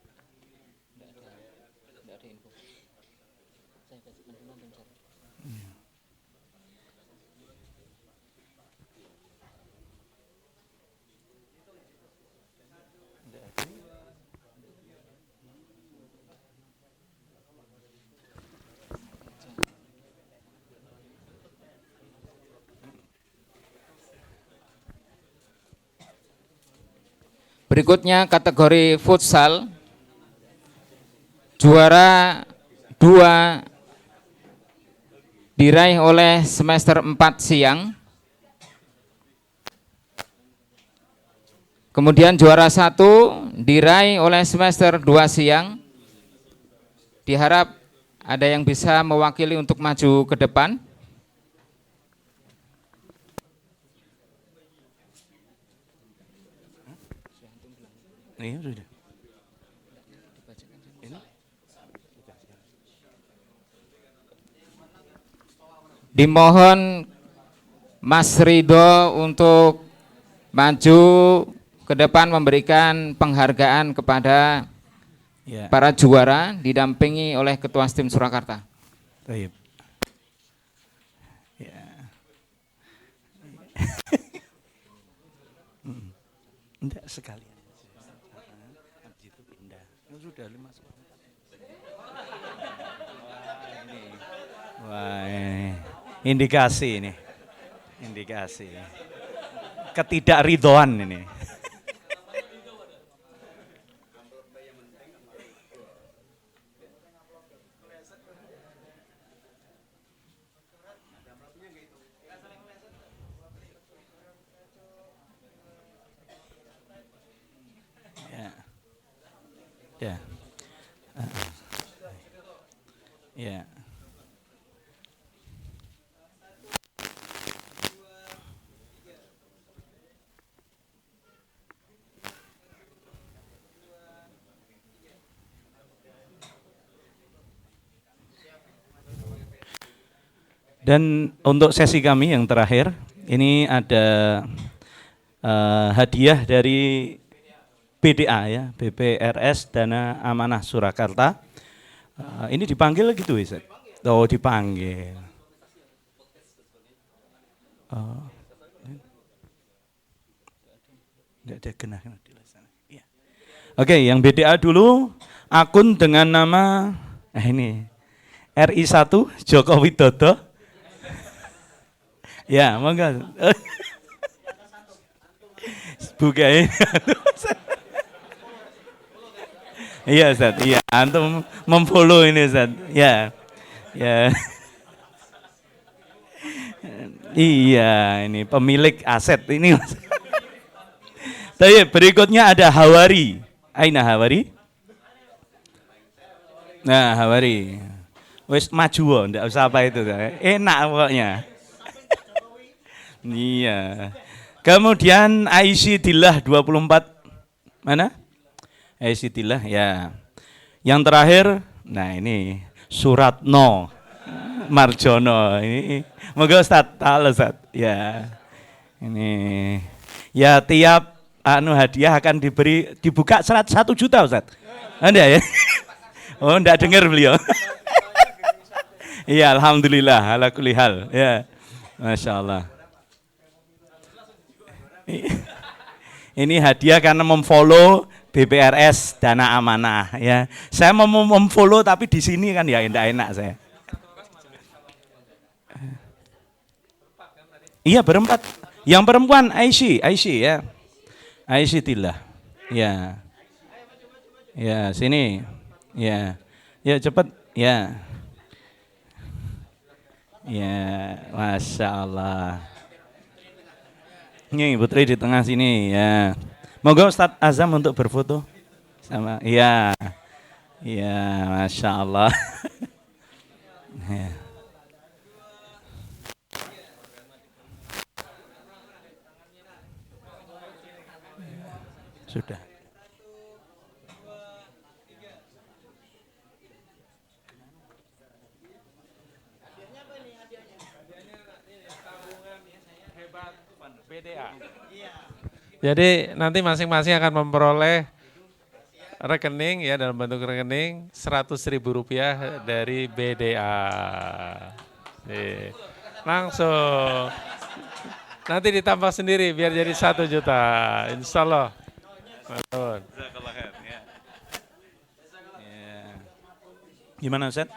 Berikutnya kategori futsal. Juara 2 diraih oleh semester 4 siang. Kemudian juara 1 diraih oleh semester 2 siang. Diharap ada yang bisa mewakili untuk maju ke depan. Iya, sudah. Dimohon Mas Ridho untuk maju ke depan memberikan penghargaan kepada Ya. para juara didampingi oleh Ketua STIM Surakarta. Baik. Ya. Enggak sekalian. Habis itu pindah. Sudah 5 Wah, ini indikasi ini. Indikasi. Ketidakridhoan ini. Ya. Ya. Ya. Dan untuk sesi kami yang terakhir, ini ada hadiah dari BDA ya, BPRS Dana Amanah Surakarta. Ini dipanggil gitu ya, oh dipanggil. Oh. Enggak ada kena-kena di sana. Ya. Oke, yang BDA dulu, akun dengan nama ini RI1 Joko Widodo. Ya, monggo. Buka ini. Iya, Ustaz. Iya, antum memfollow ini, Ustaz. Ya. Ya. Iya, ini pemilik aset ini. Tapi berikutnya ada Hawari. Aina Hawari? Nah, Hawari. Wes maju, ndak usah apa itu. Enak pokoknya. Iya. Kemudian Aisyidillah 24. Mana? Aisyidillah ya. Yang terakhir, nah ini Suratno Marjono. Ini moga Ustaz, halo Ustaz. Ya. Ini ya tiap hadiah akan dibuka 1 juta Ustaz. Anda ya? Oh, enggak dengar beliau. Iya, alhamdulillah ala kulli hal. Ya. Masya Allah. Ini hadiah karena memfollow BPRS Dana Amanah ya. Saya mau memfollow tapi di sini kan ya enggak enak saya. Iya berempat. Yang perempuan Aisyah ya. Aisyidillah. Ya. Ya, sini. Ya. Ya cepat. Ya. Ya, Masya Allah. Ini Putri di tengah sini ya. Moga Ustadz Azam untuk berfoto sama. Iya. Iya, Masya Allah. Ya. Sudah. Jadi nanti masing-masing akan memperoleh rekening ya dalam bentuk rekening Rp100.000 dari BDA. Langsung. Nanti ditambah sendiri biar jadi 1 juta. Insya Allah. Gimana Ustaz?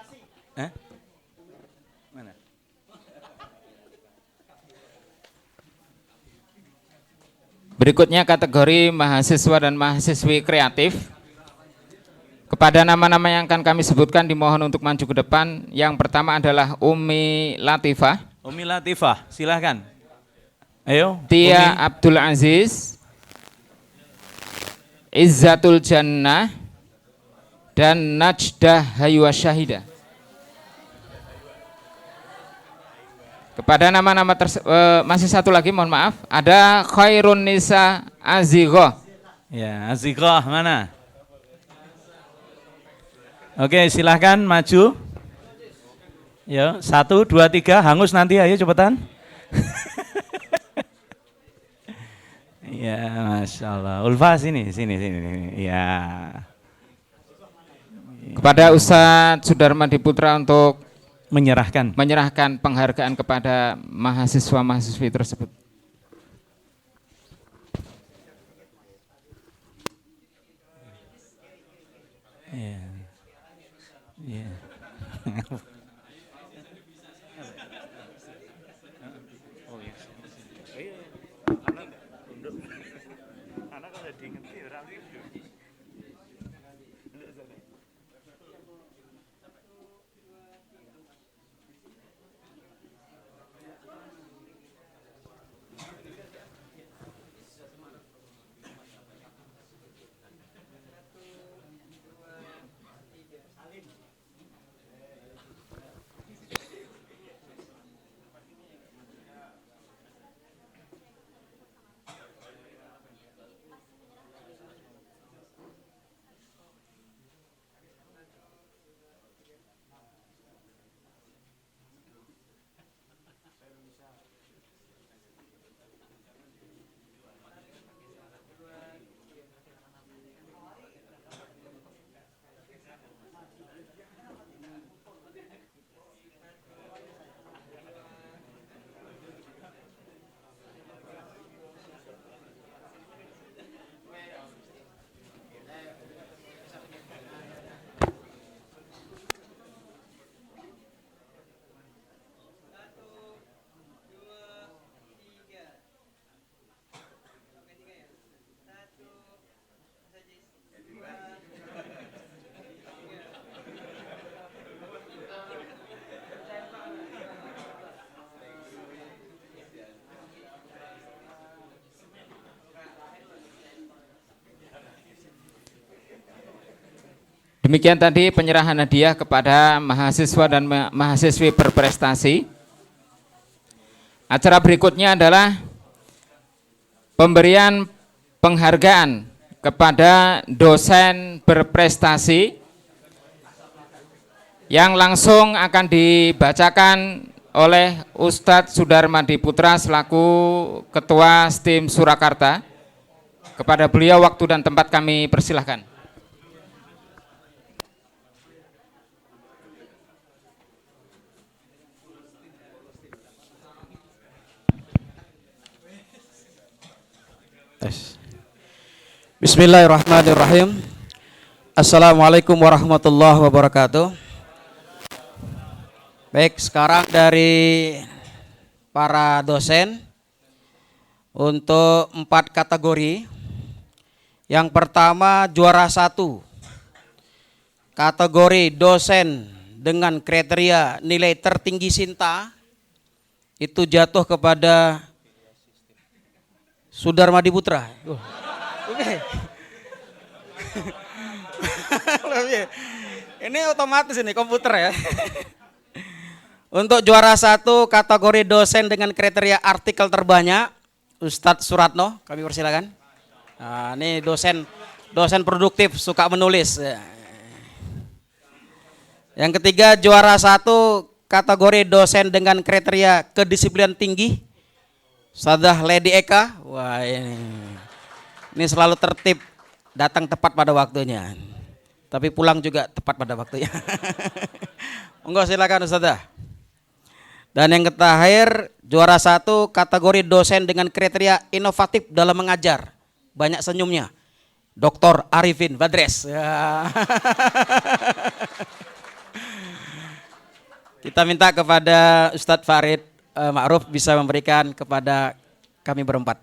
Mana? Berikutnya kategori mahasiswa dan mahasiswi kreatif. Kepada nama-nama yang akan kami sebutkan dimohon untuk maju ke depan. Yang pertama adalah Umi Latifah, Umi Latifah, silahkan. Ayo. Tia Umi. Abdul Aziz, Izzatul Jannah, dan Najdah Haywa Syahida. Kepada nama-nama masih satu lagi, mohon maaf, ada Khairun Nisa Azighoh. Ya, Azighoh mana? Oke, silahkan maju. Ya, 1, 2, 3, hangus nanti, ayo cepetan. Ya, Masya Allah. Ulfa sini. Ya. Kepada Ustadz Sudarmadi Putra untuk Menyerahkan. penghargaan kepada mahasiswa-mahasiswi tersebut. Ya. Ya. Demikian tadi penyerahan hadiah kepada mahasiswa dan mahasiswi berprestasi. Acara berikutnya adalah pemberian penghargaan kepada dosen berprestasi yang langsung akan dibacakan oleh Ustadz Sudarmadi Putra selaku Ketua STIM Surakarta. Kepada beliau waktu dan tempat kami persilahkan. Bismillahirrahmanirrahim. Assalamualaikum warahmatullahi wabarakatuh. Baik, sekarang dari para dosen untuk 4 kategori. Yang pertama juara 1, kategori dosen dengan kriteria nilai tertinggi Sinta, itu jatuh kepada Sudarmadi Putra. Ini otomatis ini komputer ya. Untuk juara 1 kategori dosen dengan kriteria artikel terbanyak, Ustadz Suratno, kami persilakan. Nah, ini dosen produktif, suka menulis. Yang ketiga juara 1 kategori dosen dengan kriteria kedisiplinan tinggi, Ustadzah Lady Eka. Wah, ini selalu tertib, datang tepat pada waktunya. Tapi pulang juga tepat pada waktunya. Monggo silakan Ustadzah. Dan yang terakhir juara 1 kategori dosen dengan kriteria inovatif dalam mengajar, banyak senyumnya, Dr. Arifin Badres. Ya. Kita minta kepada Ustadz Farid Ma'ruf bisa memberikan kepada kami berempat.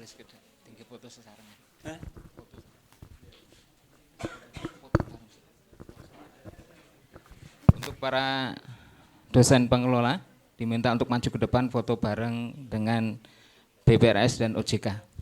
tinggi foto sesarengan. Untuk para dosen pengelola diminta untuk maju ke depan foto bareng dengan BPRS dan OJK.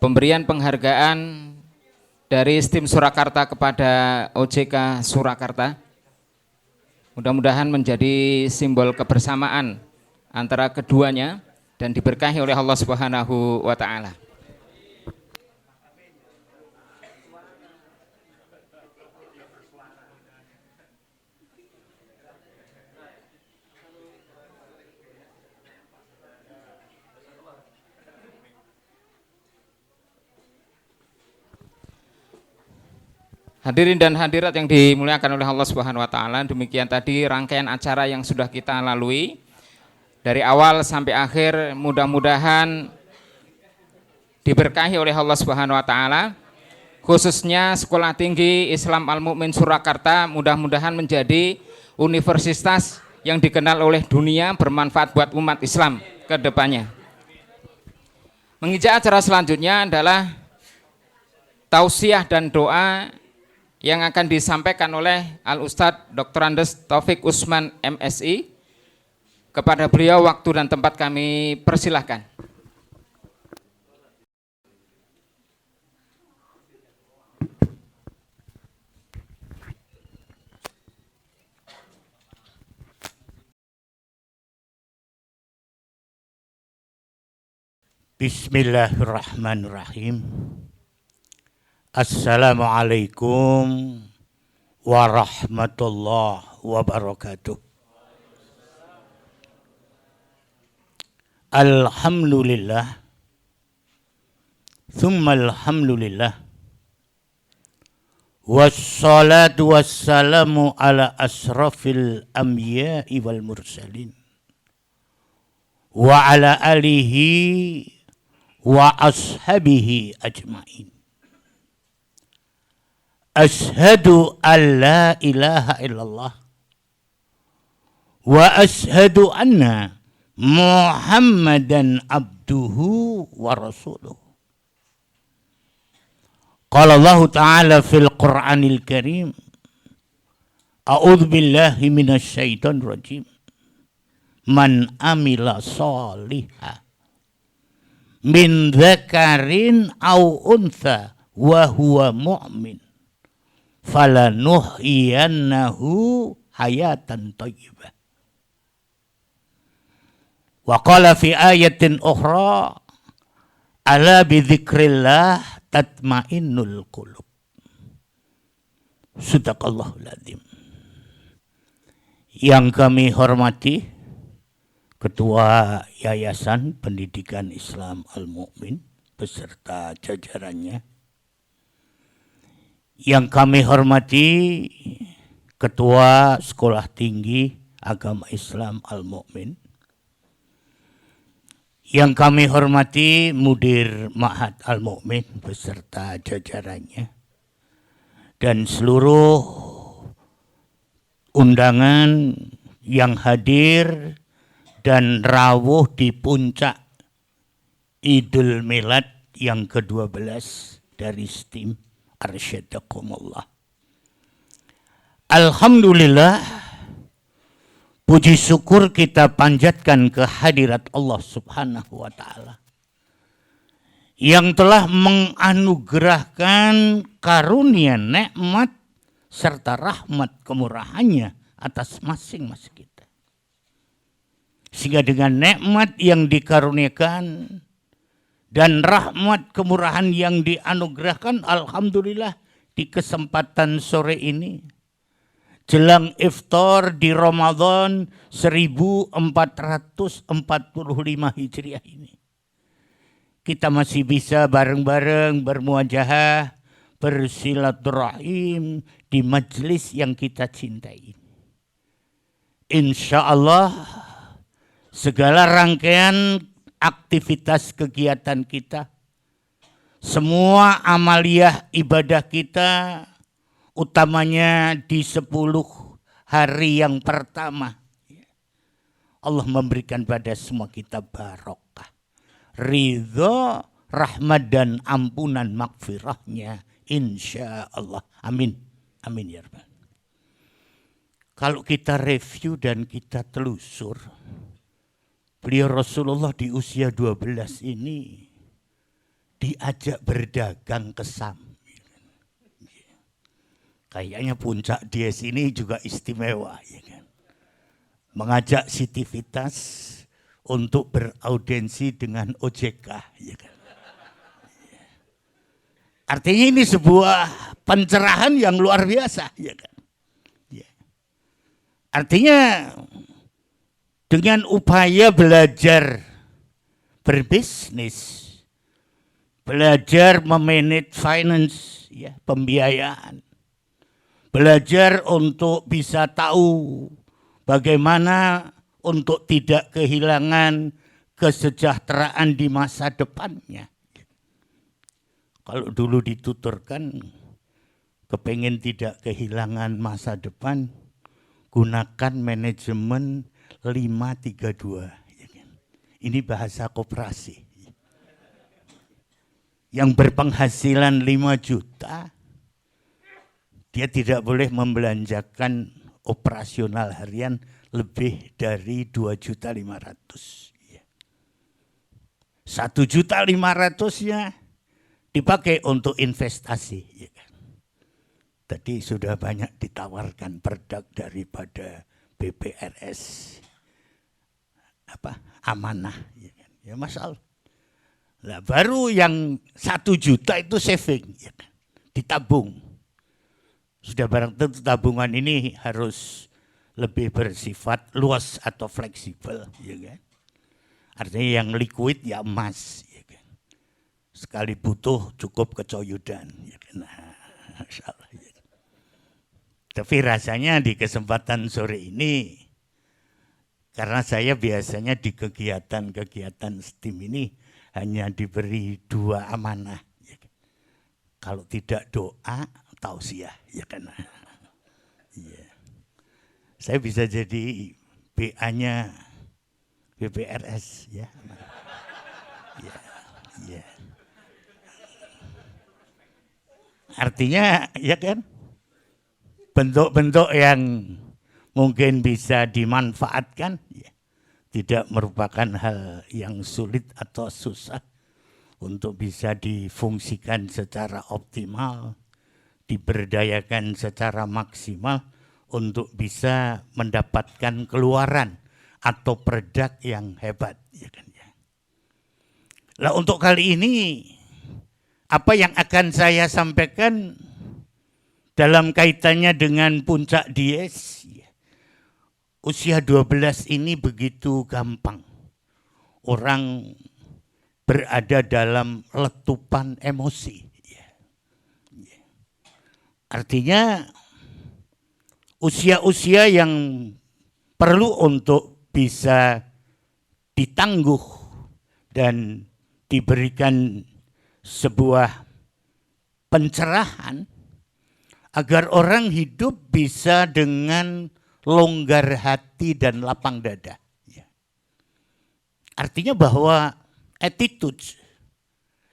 Pemberian penghargaan dari STIM Surakarta kepada OJK Surakarta mudah-mudahan menjadi simbol kebersamaan antara keduanya dan diberkahi oleh Allah Subhanahu wa taala. Hadirin dan hadirat yang dimuliakan oleh Allah Subhanahu wa taala, demikian tadi rangkaian acara yang sudah kita lalui dari awal sampai akhir. Mudah-mudahan diberkahi oleh Allah Subhanahu wa taala, khususnya Sekolah Tinggi Islam Al-Mu'min Surakarta mudah-mudahan menjadi universitas yang dikenal oleh dunia, bermanfaat buat umat Islam ke depannya. Menginjak acara selanjutnya adalah tausiah dan doa yang akan disampaikan oleh Al-Ustadz Dr. Andes Taufik Usman MSI. Kepada beliau waktu dan tempat kami persilahkan. Bismillahirrahmanirrahim. Assalamualaikum warahmatullahi wabarakatuh. Alhamdulillah, thumma alhamdulillah, wassalatu wassalamu ala asrafil anbiya'i wal mursalin wa ala alihi wa ashabihi ajma'in. Ashhadu an la ilaha illallah wa ashhadu anna Muhammadan abduhu wa rasuluh. Qala Allah Ta'ala fil Qur'anil Karim, a'udzu billahi minasy syaithanir rajim. Man amila shalihan min dzakarin aw untha wa huwa mu'min falanuhyiyannahu hayatan thayyibah. Wa qala fi ayatin ukhra, ala bi dzikrillah tatmainnul qulub. Sadaqallahul adzim. Yang kami hormati Ketua Yayasan Pendidikan Islam Al-Mu'min beserta jajarannya. Yang kami hormati Ketua Sekolah Tinggi Agama Islam Al-Mu'min. Yang kami hormati Mudir Ma'had Al-Mu'min beserta jajarannya. Dan seluruh undangan yang hadir dan rawuh di puncak Idul Milad yang ke-12 dari STIM. Arsyadakumullah. Alhamdulillah, puji syukur kita panjatkan kehadirat Allah Subhanahu wa Ta'ala yang telah menganugerahkan karunia, nikmat serta rahmat kemurahannya atas masing-masing kita. Sehingga dengan nikmat yang dikaruniakan dan rahmat kemurahan yang dianugerahkan, alhamdulillah di kesempatan sore ini jelang iftar di Ramadan 1445 Hijriah ini, kita masih bisa bareng-bareng bermuajahah, bersilaturahim di majelis yang kita cintai. Insya Allah segala rangkaian aktivitas kegiatan kita, semua amaliyah ibadah kita, utamanya di 10 hari yang pertama, Allah memberikan pada semua kita barokah, ridho, rahmat dan ampunan makfirahnya, insya Allah. Amin. Amin ya Rabbal. Kalau kita review dan kita telusur, beliau Rasulullah di usia 12 ini diajak berdagang ke Sam. Kayaknya puncak Dies ini juga istimewa, ya kan? Mengajak Sitivitas untuk beraudensi dengan OJK, ya kan? Artinya ini sebuah pencerahan yang luar biasa, ya kan? Ya. Artinya dengan upaya belajar berbisnis, belajar memanage finance, ya, pembiayaan, belajar untuk bisa tahu bagaimana untuk tidak kehilangan kesejahteraan di masa depannya. Kalau dulu dituturkan, kepengen tidak kehilangan masa depan, gunakan manajemen 532. Ini bahasa koperasi. Yang berpenghasilan 5 juta, dia tidak boleh membelanjakan operasional harian lebih dari 2.500.000. 1.500.000-nya dipakai untuk investasi. Tadi sudah banyak ditawarkan produk daripada BPRS. Amanah. Ya masalah. Nah, baru yang 1 juta itu saving. Ditabung. Sudah barang tentu tabungan ini harus lebih bersifat luas atau fleksibel, ya kan? Artinya yang liquid ya emas, ya kan? Sekali butuh cukup kecoyudan, ya kan? Masyaallah, ya kan? Tapi rasanya di kesempatan sore ini, karena saya biasanya di kegiatan-kegiatan STIM ini hanya diberi 2 amanah, ya kan? Kalau tidak doa, tausiah, ya kan? Iya. Saya bisa jadi BA-nya BPRS, ya. Ya, ya. Artinya, ya kan? Bentuk-bentuk yang mungkin bisa dimanfaatkan, ya. Tidak merupakan hal yang sulit atau susah untuk bisa difungsikan secara optimal, diberdayakan secara maksimal untuk bisa mendapatkan keluaran atau produk yang hebat. Ya kan, ya. Nah, untuk kali ini apa yang akan saya sampaikan dalam kaitannya dengan puncak Dies, ya. usia 12 ini begitu gampang orang berada dalam letupan emosi. Artinya usia-usia yang perlu untuk bisa ditangguh dan diberikan sebuah pencerahan agar orang hidup bisa dengan longgar hati dan lapang dada. Artinya bahwa attitude,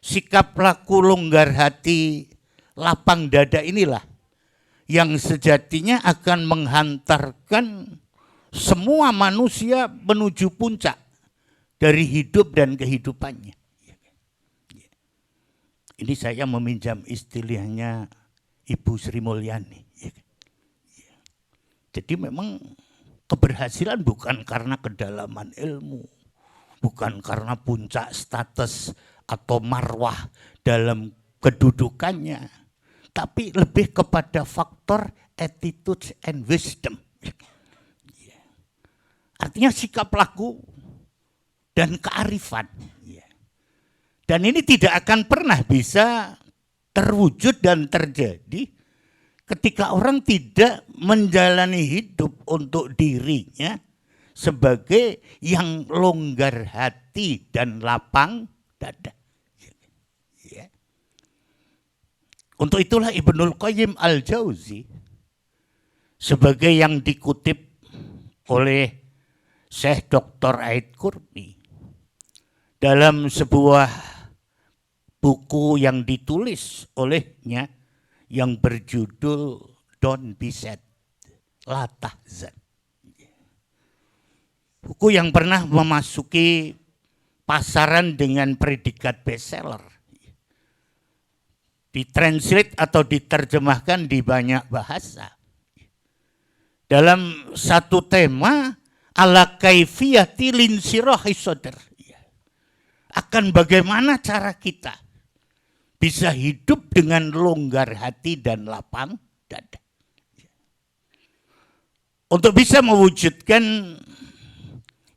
sikap laku longgar hati, lapang dada inilah yang sejatinya akan menghantarkan semua manusia menuju puncak dari hidup dan kehidupannya. Ini saya meminjam istilahnya Ibu Sri Mulyani. Jadi memang keberhasilan bukan karena kedalaman ilmu, bukan karena puncak status atau marwah dalam kedudukannya, tapi lebih kepada faktor attitude and wisdom. Artinya sikap laku dan kearifan. Dan ini tidak akan pernah bisa terwujud dan terjadi ketika orang tidak menjalani hidup untuk dirinya sebagai yang longgar hati dan lapang dada. Untuk itulah Ibnul Qayyim Al-Jauzi sebagai yang dikutip oleh Syekh Dr. Ait Qurni dalam sebuah buku yang ditulis olehnya yang berjudul Don't Be Sad, La Tahzan. Buku yang pernah memasuki pasaran dengan predikat bestseller. Ditranslate atau diterjemahkan di banyak bahasa. Dalam satu tema, ala kaifiyati linsirahi sadr. Akan bagaimana cara kita bisa hidup dengan longgar hati dan lapang dada. Untuk bisa mewujudkan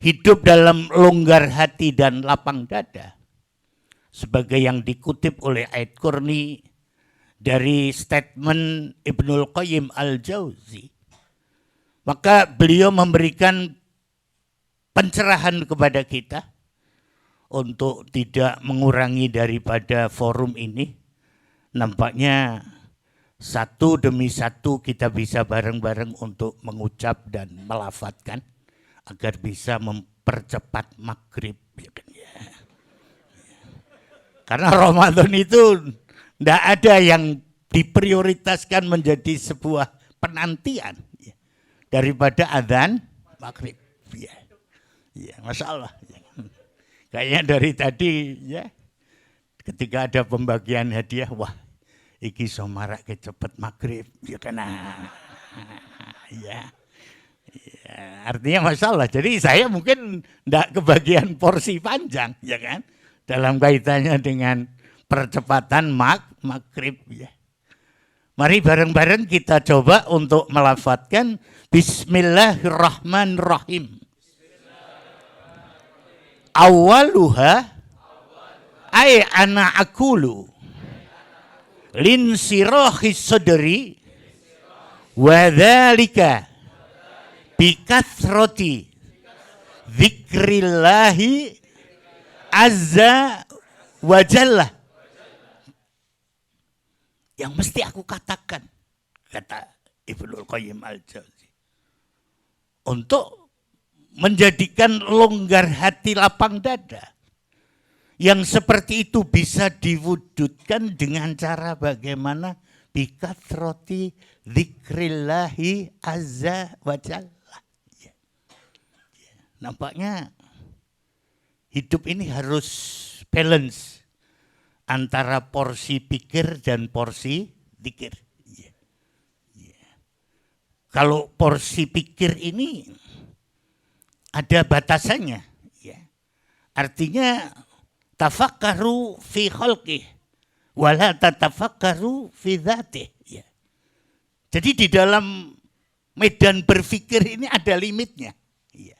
hidup dalam longgar hati dan lapang dada, sebagai yang dikutip oleh Ait Qurni dari statement Ibnul Qayyim Al-Jauzi, maka beliau memberikan pencerahan kepada kita untuk tidak mengurangi daripada forum ini. Nampaknya satu demi satu kita bisa bareng-bareng untuk mengucap dan melafadzkan agar bisa mempercepat maghrib. Karena Ramadan itu tidak ada yang diprioritaskan menjadi sebuah penantian daripada adzan maghrib. Ya, Masya Allah. Kayaknya dari tadi ya, ketika ada pembagian hadiah, wah, iki somarak ke cepet maghrib, ya kan? Ya. Artinya masalah. Jadi saya mungkin tidak kebagian porsi panjang, ya kan? Dalam kaitannya dengan percepatan maghrib, ya. Mari bareng-bareng kita coba untuk melafadzkan Bismillahirrahmanirrahim. Awaluha ay ana akulu linsirahi sadri wa dzalika bikathrati dzikrillahi azza wa jalla. Yang mesti aku katakan, kata Ibnul Qayyim Al-Jauzi, untuk menjadikan longgar hati lapang dada yang seperti itu bisa diwujudkan dengan cara bagaimana bikathroti dzikrillahi azza wa jalla. Nampaknya hidup ini harus balance antara porsi pikir dan porsi zikir. Kalau porsi pikir ini ada batasannya, ya. Artinya tafakkaru fi khalqih wala tatafakkaru fi dzatih, ya. Jadi di dalam medan berpikir ini ada limitnya. Iya.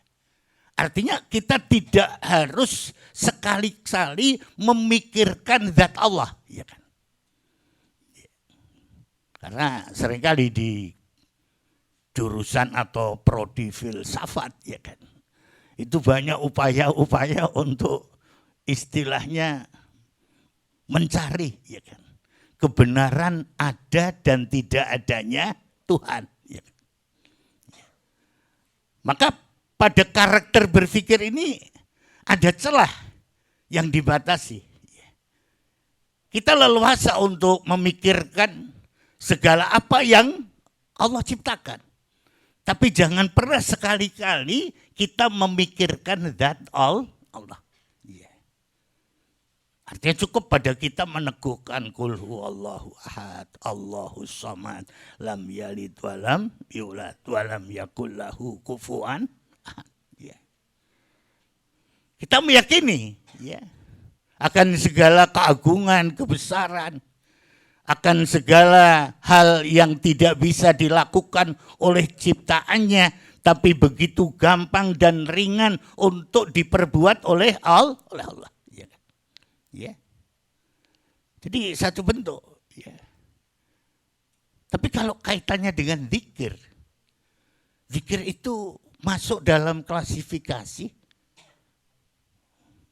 Artinya kita tidak harus sekali-kali memikirkan zat Allah, ya kan? Karena seringkali di jurusan atau prodi filsafat, ya kan, itu banyak upaya-upaya untuk istilahnya mencari, ya kan, kebenaran ada dan tidak adanya Tuhan. Ya kan? Maka pada karakter berpikir ini ada celah yang dibatasi. Kita leluasa untuk memikirkan segala apa yang Allah ciptakan. Tapi jangan pernah sekali-kali kita memikirkan zat Allah. Artinya cukup pada kita meneguhkan kul huwallahu ahad, Allahus samad, lam yalid walam yulad walam yakul lahu kufuwan ahad. Ya. Kita meyakini ya, akan segala keagungan, kebesaran, akan segala hal yang tidak bisa dilakukan oleh ciptaannya, tapi begitu gampang dan ringan untuk diperbuat oleh Allah. Ya. Jadi satu bentuk. Ya. Tapi kalau kaitannya dengan zikir, zikir itu masuk dalam klasifikasi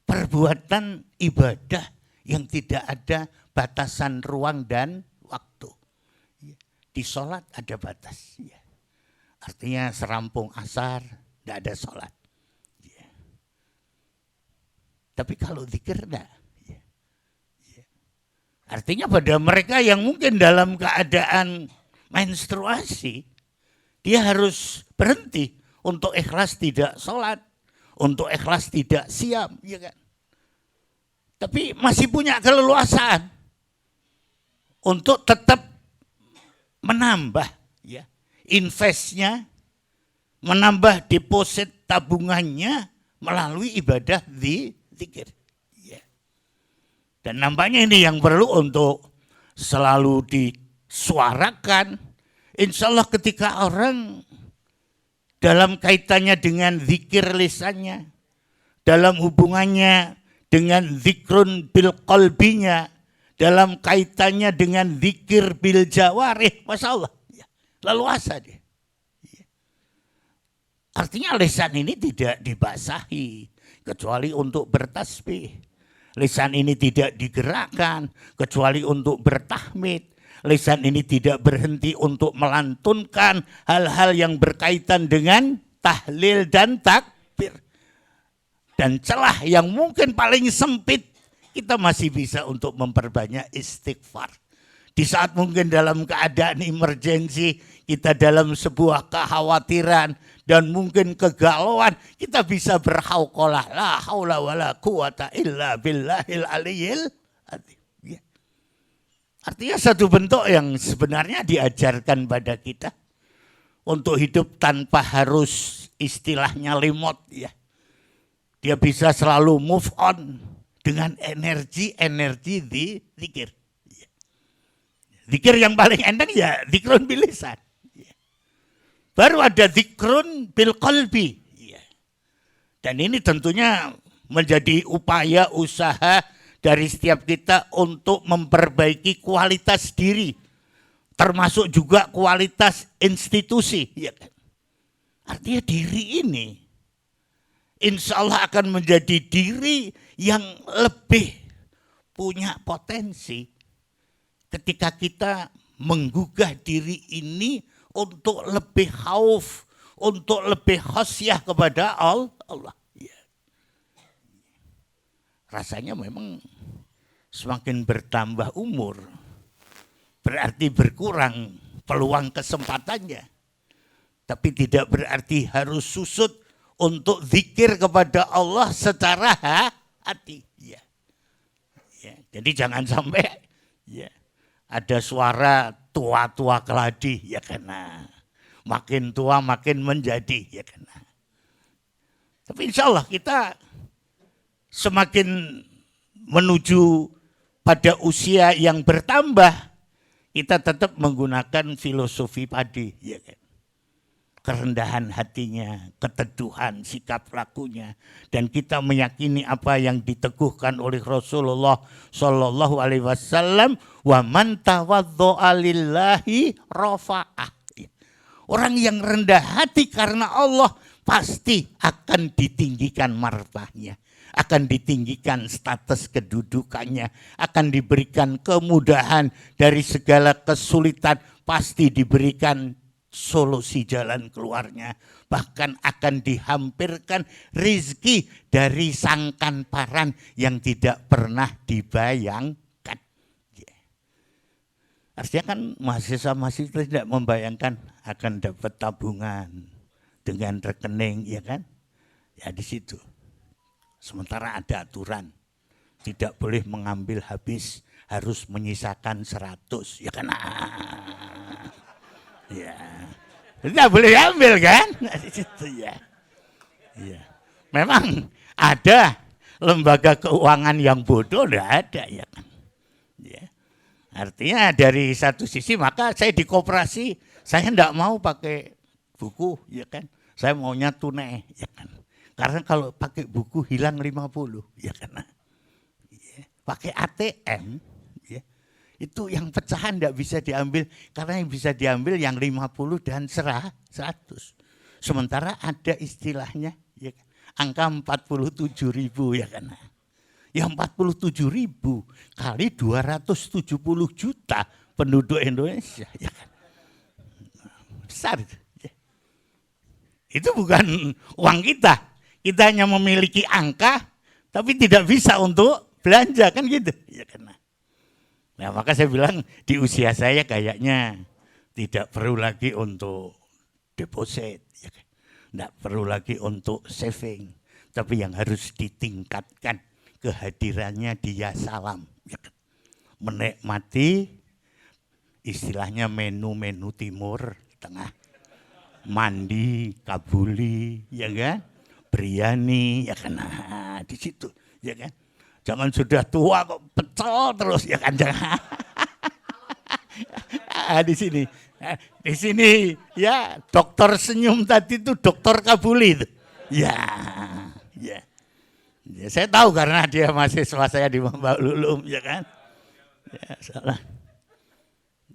perbuatan ibadah yang tidak ada batasan ruang dan waktu. Ya. Di sholat ada batas. Ya. Artinya serampung asar, tidak ada sholat. Ya. Tapi kalau zikir enggak. Artinya pada mereka yang mungkin dalam keadaan menstruasi, dia harus berhenti untuk ikhlas tidak sholat, untuk ikhlas tidak siam, ya kan? Tapi masih punya keleluasaan untuk tetap menambah ya, investnya, menambah deposit tabungannya melalui ibadah zikir. Dan nampaknya ini yang perlu untuk selalu disuarakan. Insya Allah ketika orang dalam kaitannya dengan zikir lisannya, dalam hubungannya dengan zikrun bil qalbinya, dalam kaitannya dengan zikir bil jawarih, Masya Allah, ya, leluasa dia. Artinya lisan ini tidak dibasahi, kecuali untuk bertasbih. Lisan ini tidak digerakkan kecuali untuk bertahmid. Lisan ini tidak berhenti untuk melantunkan hal-hal yang berkaitan dengan tahlil dan takbir. Dan celah yang mungkin paling sempit, kita masih bisa untuk memperbanyak istighfar. Di saat mungkin dalam keadaan emergensi, kita dalam sebuah kekhawatiran dan mungkin kegalauan, kita bisa berhauqalah la haula wala quwata illa billahil aliyil azim. Ya. Artinya satu bentuk yang sebenarnya diajarkan pada kita untuk hidup tanpa harus istilahnya limot ya. Dia bisa selalu move on dengan energi di zikir. Ya. Zikir yang paling enteng ya zikrun bil lisan. Baru ada zikrun bil qalbi. Dan ini tentunya menjadi upaya usaha dari setiap kita untuk memperbaiki kualitas diri. Termasuk juga kualitas institusi. Artinya diri ini insya Allah akan menjadi diri yang lebih punya potensi ketika kita menggugah diri ini untuk lebih khauf, untuk lebih khasyah kepada Allah. Ya. Rasanya memang semakin bertambah umur, berarti berkurang peluang kesempatannya. Tapi tidak berarti harus susut untuk zikir kepada Allah secara hati. Ya. Ya. Jadi jangan sampai ya, ada suara tua-tua keladi, ya karena makin tua makin menjadi, ya karena. Tapi insya Allah kita semakin menuju pada usia yang bertambah, kita tetap menggunakan filosofi padi, ya kan. kerendahan hatinya, keteduhan sikap lakunya, dan kita meyakini apa yang diteguhkan oleh Rasulullah Shallallahu Alaihi Wasallam, wa man tawaddo'a lillahi rafa'ah. Orang yang rendah hati karena Allah pasti akan ditinggikan martabahnya, akan ditinggikan status kedudukannya, akan diberikan kemudahan dari segala kesulitan, pasti diberikan solusi jalan keluarnya, bahkan akan dihampirkan rizki dari sangkan paran yang tidak pernah dibayangkan. Artinya kan mahasiswa-mahasiswa tidak membayangkan akan dapat tabungan dengan rekening, ya kan? Ya di situ. Sementara ada aturan, tidak boleh mengambil habis, harus menyisakan 100, ya kan? Ya, tidak boleh ambil kan? Di situ ya. Ya. Memang ada lembaga keuangan yang bodoh, tidak ada, ya kan? Ya. Artinya dari satu sisi maka saya di koperasi, saya tidak mau pakai buku, ya kan? Saya maunya tunai, ya kan? Karena kalau pakai buku hilang 50, ya kan? Ya. Pakai ATM, ya. Itu yang pecahan tidak bisa diambil, karena yang bisa diambil yang 50 dan 100. Sementara ada istilahnya, ya kan? Angka 47.000, ya kan? Yang 47.000 kali 270 juta penduduk Indonesia, ya kan? Besar itu. Ya. Itu bukan uang kita. Kita hanya memiliki angka, tapi tidak bisa untuk belanja, kan gitu, ya kan? Nah, maka saya bilang di usia saya kayaknya tidak perlu lagi untuk deposit, ya kan? Tidak perlu lagi untuk saving, tapi yang harus ditingkatkan kehadirannya dia salam, ya kan? Menikmati istilahnya menu-menu timur tengah, mandi, kabuli, ya kan? Biryani, ya kan? Nah, di situ, ya kan? Jangan sudah tua kok pecel terus, ya kan? Jangan. Di sini ya dokter senyum tadi itu dokter kabuli itu. Ya. Ya, saya tahu karena dia mahasiswa saya di Mambaul Ulum, ya kan? Ya, salah.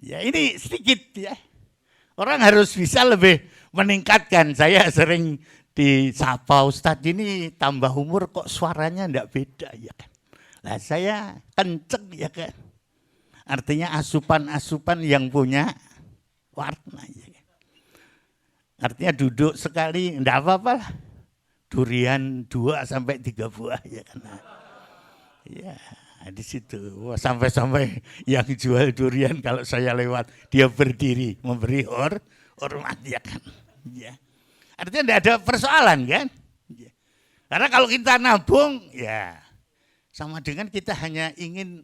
Ya ini sedikit ya. Orang harus bisa lebih meningkatkan. Saya sering disapa, Ustadz ini tambah umur kok suaranya enggak beda, ya kan? Nah saya kenceng, ya kan? Artinya asupan-asupan yang punya warna, ya kan? Artinya duduk sekali enggak apa-apa lah. Durian 2 sampai 3 buah, ya kan? Ya, di situ. Wah, sampai-sampai yang jual durian kalau saya lewat dia berdiri memberi hormat, ya kan? Ya. Artinya tidak ada persoalan, kan? Ya. Karena kalau kita nabung, ya sama dengan kita hanya ingin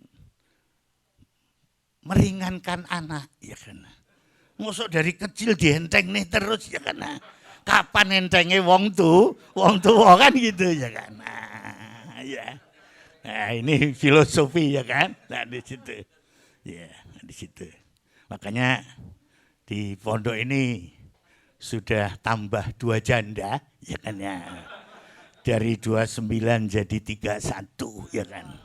meringankan anak, ya kan? Masuk dari kecil dienteng nih terus, ya kan? Kapan entengnya wong tua kan gitu, ya kan? Nah, ya. Nah, ini filosofi, ya kan? Nah, di situ. Ya, di situ. Makanya di pondok ini sudah tambah 2 janda, ya kan ya. Dari 29 jadi 31, ya kan.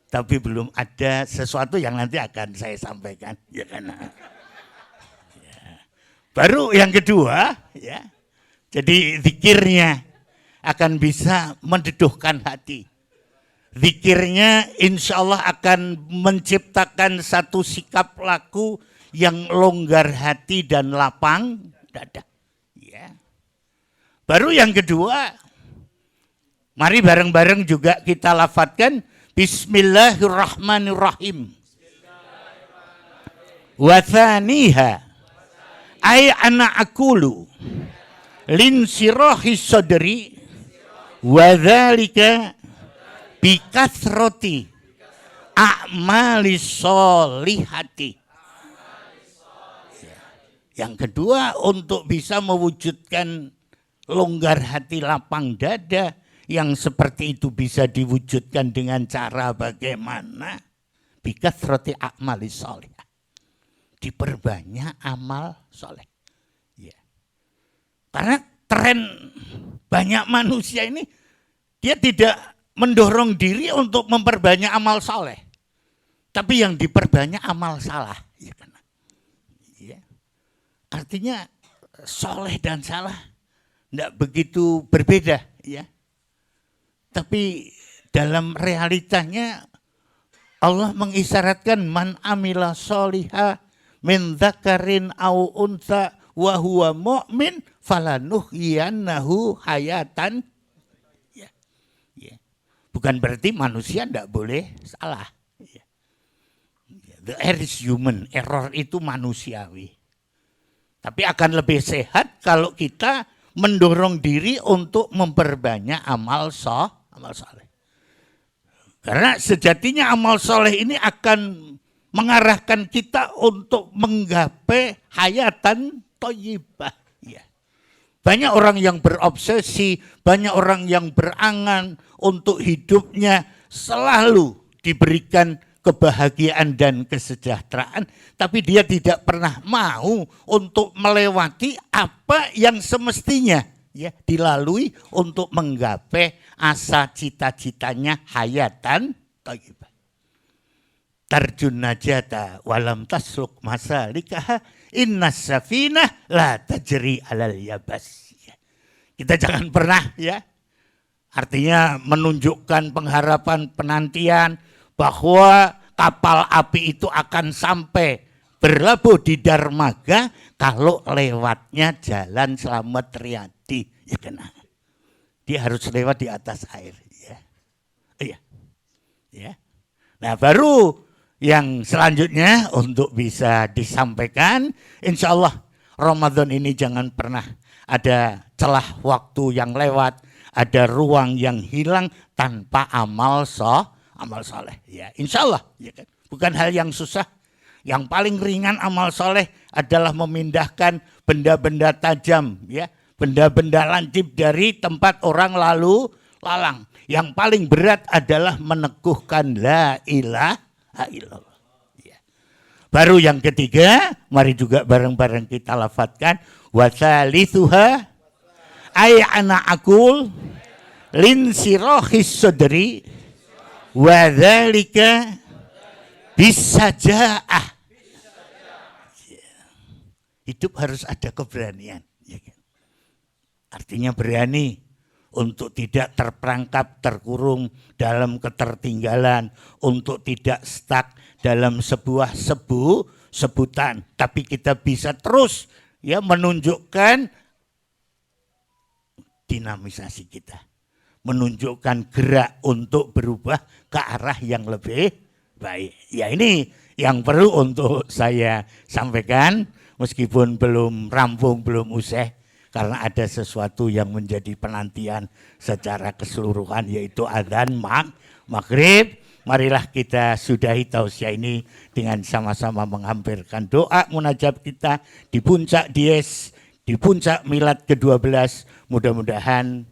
Tapi belum ada sesuatu yang nanti akan saya sampaikan, ya kan. Ya. Baru yang kedua, ya. Jadi zikirnya akan bisa mendeduhkan hati. Zikirnya insya Allah akan menciptakan satu sikap laku yang longgar hati dan lapang dada. Ya. Baru yang kedua, mari bareng-bareng juga kita lafadzkan Bismillahirrahmanirrahim. Wa thaniha ay ana aqulu lin sirahi sadri wa dzalika bi kathrati a'mali sholihati. Yang kedua, untuk bisa mewujudkan longgar hati, lapang dada, yang seperti itu bisa diwujudkan dengan cara bagaimana? Bi kathrati a'mali sholihah. Diperbanyak amal soleh. Ya. Karena tren banyak manusia ini, dia tidak mendorong diri untuk memperbanyak amal soleh. Tapi yang diperbanyak amal salah. Ya kan? Ya. Artinya soleh dan salah tidak begitu berbeda. Ya. Tapi dalam realitanya Allah mengisyaratkan man amila soliha min dzakarin au unsa wa huwa mu'min falanuhyiyannahu hayatan. Ya. Ya. Bukan berarti manusia tidak boleh salah. Ya. The error is human, error itu manusiawi. Tapi akan lebih sehat kalau kita mendorong diri untuk memperbanyak amal soleh. Karena sejatinya amal soleh ini akan mengarahkan kita untuk menggapai hayatan thayyibah. Ya. Banyak orang yang berobsesi, banyak orang yang berangan untuk hidupnya selalu diberikan kebahagiaan dan kesejahteraan, tapi dia tidak pernah mau untuk melewati apa yang semestinya ya dilalui untuk menggapai asa cita-citanya hayatan thayyibah. Tarjun najata walam tasluk masalikaha innas safinah la tajri alal yabas. Kita jangan pernah ya, artinya menunjukkan pengharapan penantian bahwa kapal api itu akan sampai berlabuh di Darmaga kalau lewatnya jalan Slamet Riyadi. Ya kan? Dia harus lewat di atas air. Ya. Iya. Ya. Nah baru yang selanjutnya untuk bisa disampaikan, insya Allah Ramadan ini jangan pernah ada celah waktu yang lewat, ada ruang yang hilang tanpa amal soleh. Ya, insya Allah, ya kan? Bukan hal yang susah. Yang paling ringan amal soleh adalah memindahkan benda-benda tajam, ya, benda-benda lancip dari tempat orang lalu lalang. Yang paling berat adalah meneguhkan la ilaha illallah. Ya. Baru yang ketiga, mari juga bareng-bareng kita lafadzkan wasalithuha ay ana akul lin sirohis sodri wadzalika bisajaah. Hidup harus ada keberanian. Artinya berani untuk tidak terperangkap, terkurung dalam ketertinggalan, untuk tidak stuck dalam sebuah sebutan, tapi kita bisa terus ya menunjukkan dinamisasi kita, menunjukkan gerak untuk berubah ke arah yang lebih baik. Ya ini yang perlu untuk saya sampaikan meskipun belum rampung, belum usai. Karena ada sesuatu yang menjadi penantian secara keseluruhan yaitu adzan maghrib. Marilah kita sudahi tausiah ini dengan sama-sama menghampirkan doa munajat kita di puncak dies, di puncak milad ke-12. Mudah-mudahan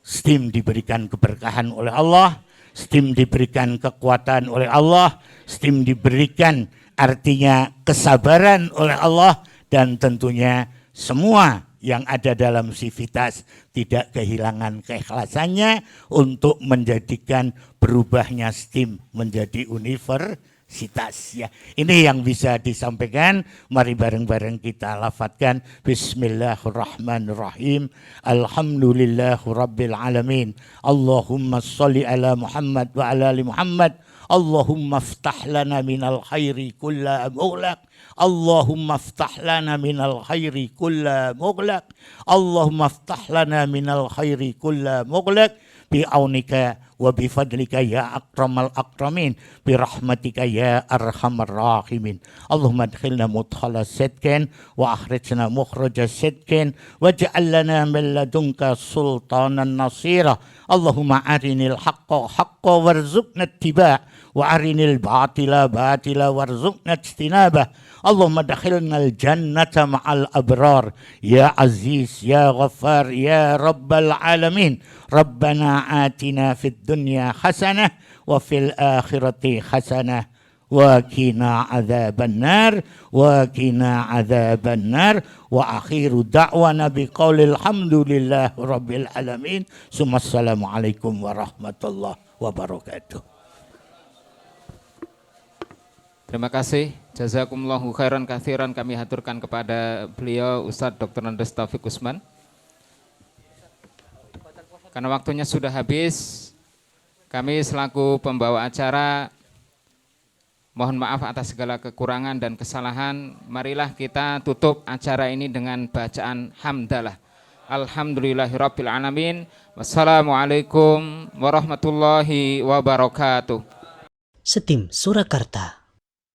STIM diberikan keberkahan oleh Allah, STIM diberikan kekuatan oleh Allah, STIM diberikan artinya kesabaran oleh Allah, dan tentunya semua yang ada dalam sivitas tidak kehilangan keikhlasannya untuk menjadikan berubahnya STIM menjadi universitas. Ya, ini yang bisa disampaikan. Mari bareng-bareng kita lafadzkan Bismillahirrahmanirrahim. Alhamdulillahirabbil alamin. Allahumma sholli ala Muhammad wa ala ali Muhammad. Allahumma iftah lana minal khairi kulla mughlaq. Allahumma iftah lana minal khairi kulla mughlaq. Allahumma iftah lana minal khairi kulla mughlaq bi'aunika wa bifadlika ya akramal akramin birahmatika ya arhamar rahimin. Allahumma adkhilna mudkhala sidqin wa akhrijna mukhraja sidqin waj'al lana min ladunka sultanan nasira. Allahumma arinil haqqa haqqa warzuqna ittiba' wa arinil batila batila warzuqna ijtinabah. Allahumma dakhilnal jannata ma'al abrar ya aziz ya ghaffar ya rabbal alamin. Rabbana atina fid dunya hasanah wa fil akhirati hasanah وقنا عذاب النار وقنا عذاب النار وآخر دعوانا بقول الحمد لله رب العالمين ثم السلام عليكم ورحمة الله wabarakatuh. Terima kasih. Jazakumullahu khairan katsiran kami haturkan kepada beliau Ustadz Dr. Andes Taufik Usman. Karena waktunya sudah habis, kami selaku pembawa acara mohon maaf atas segala kekurangan dan kesalahan. Marilah kita tutup acara ini dengan bacaan hamdalah. Alhamdulillahirabbil alamin. Wassalamualaikum warahmatullahi wabarakatuh. Setim Surakarta.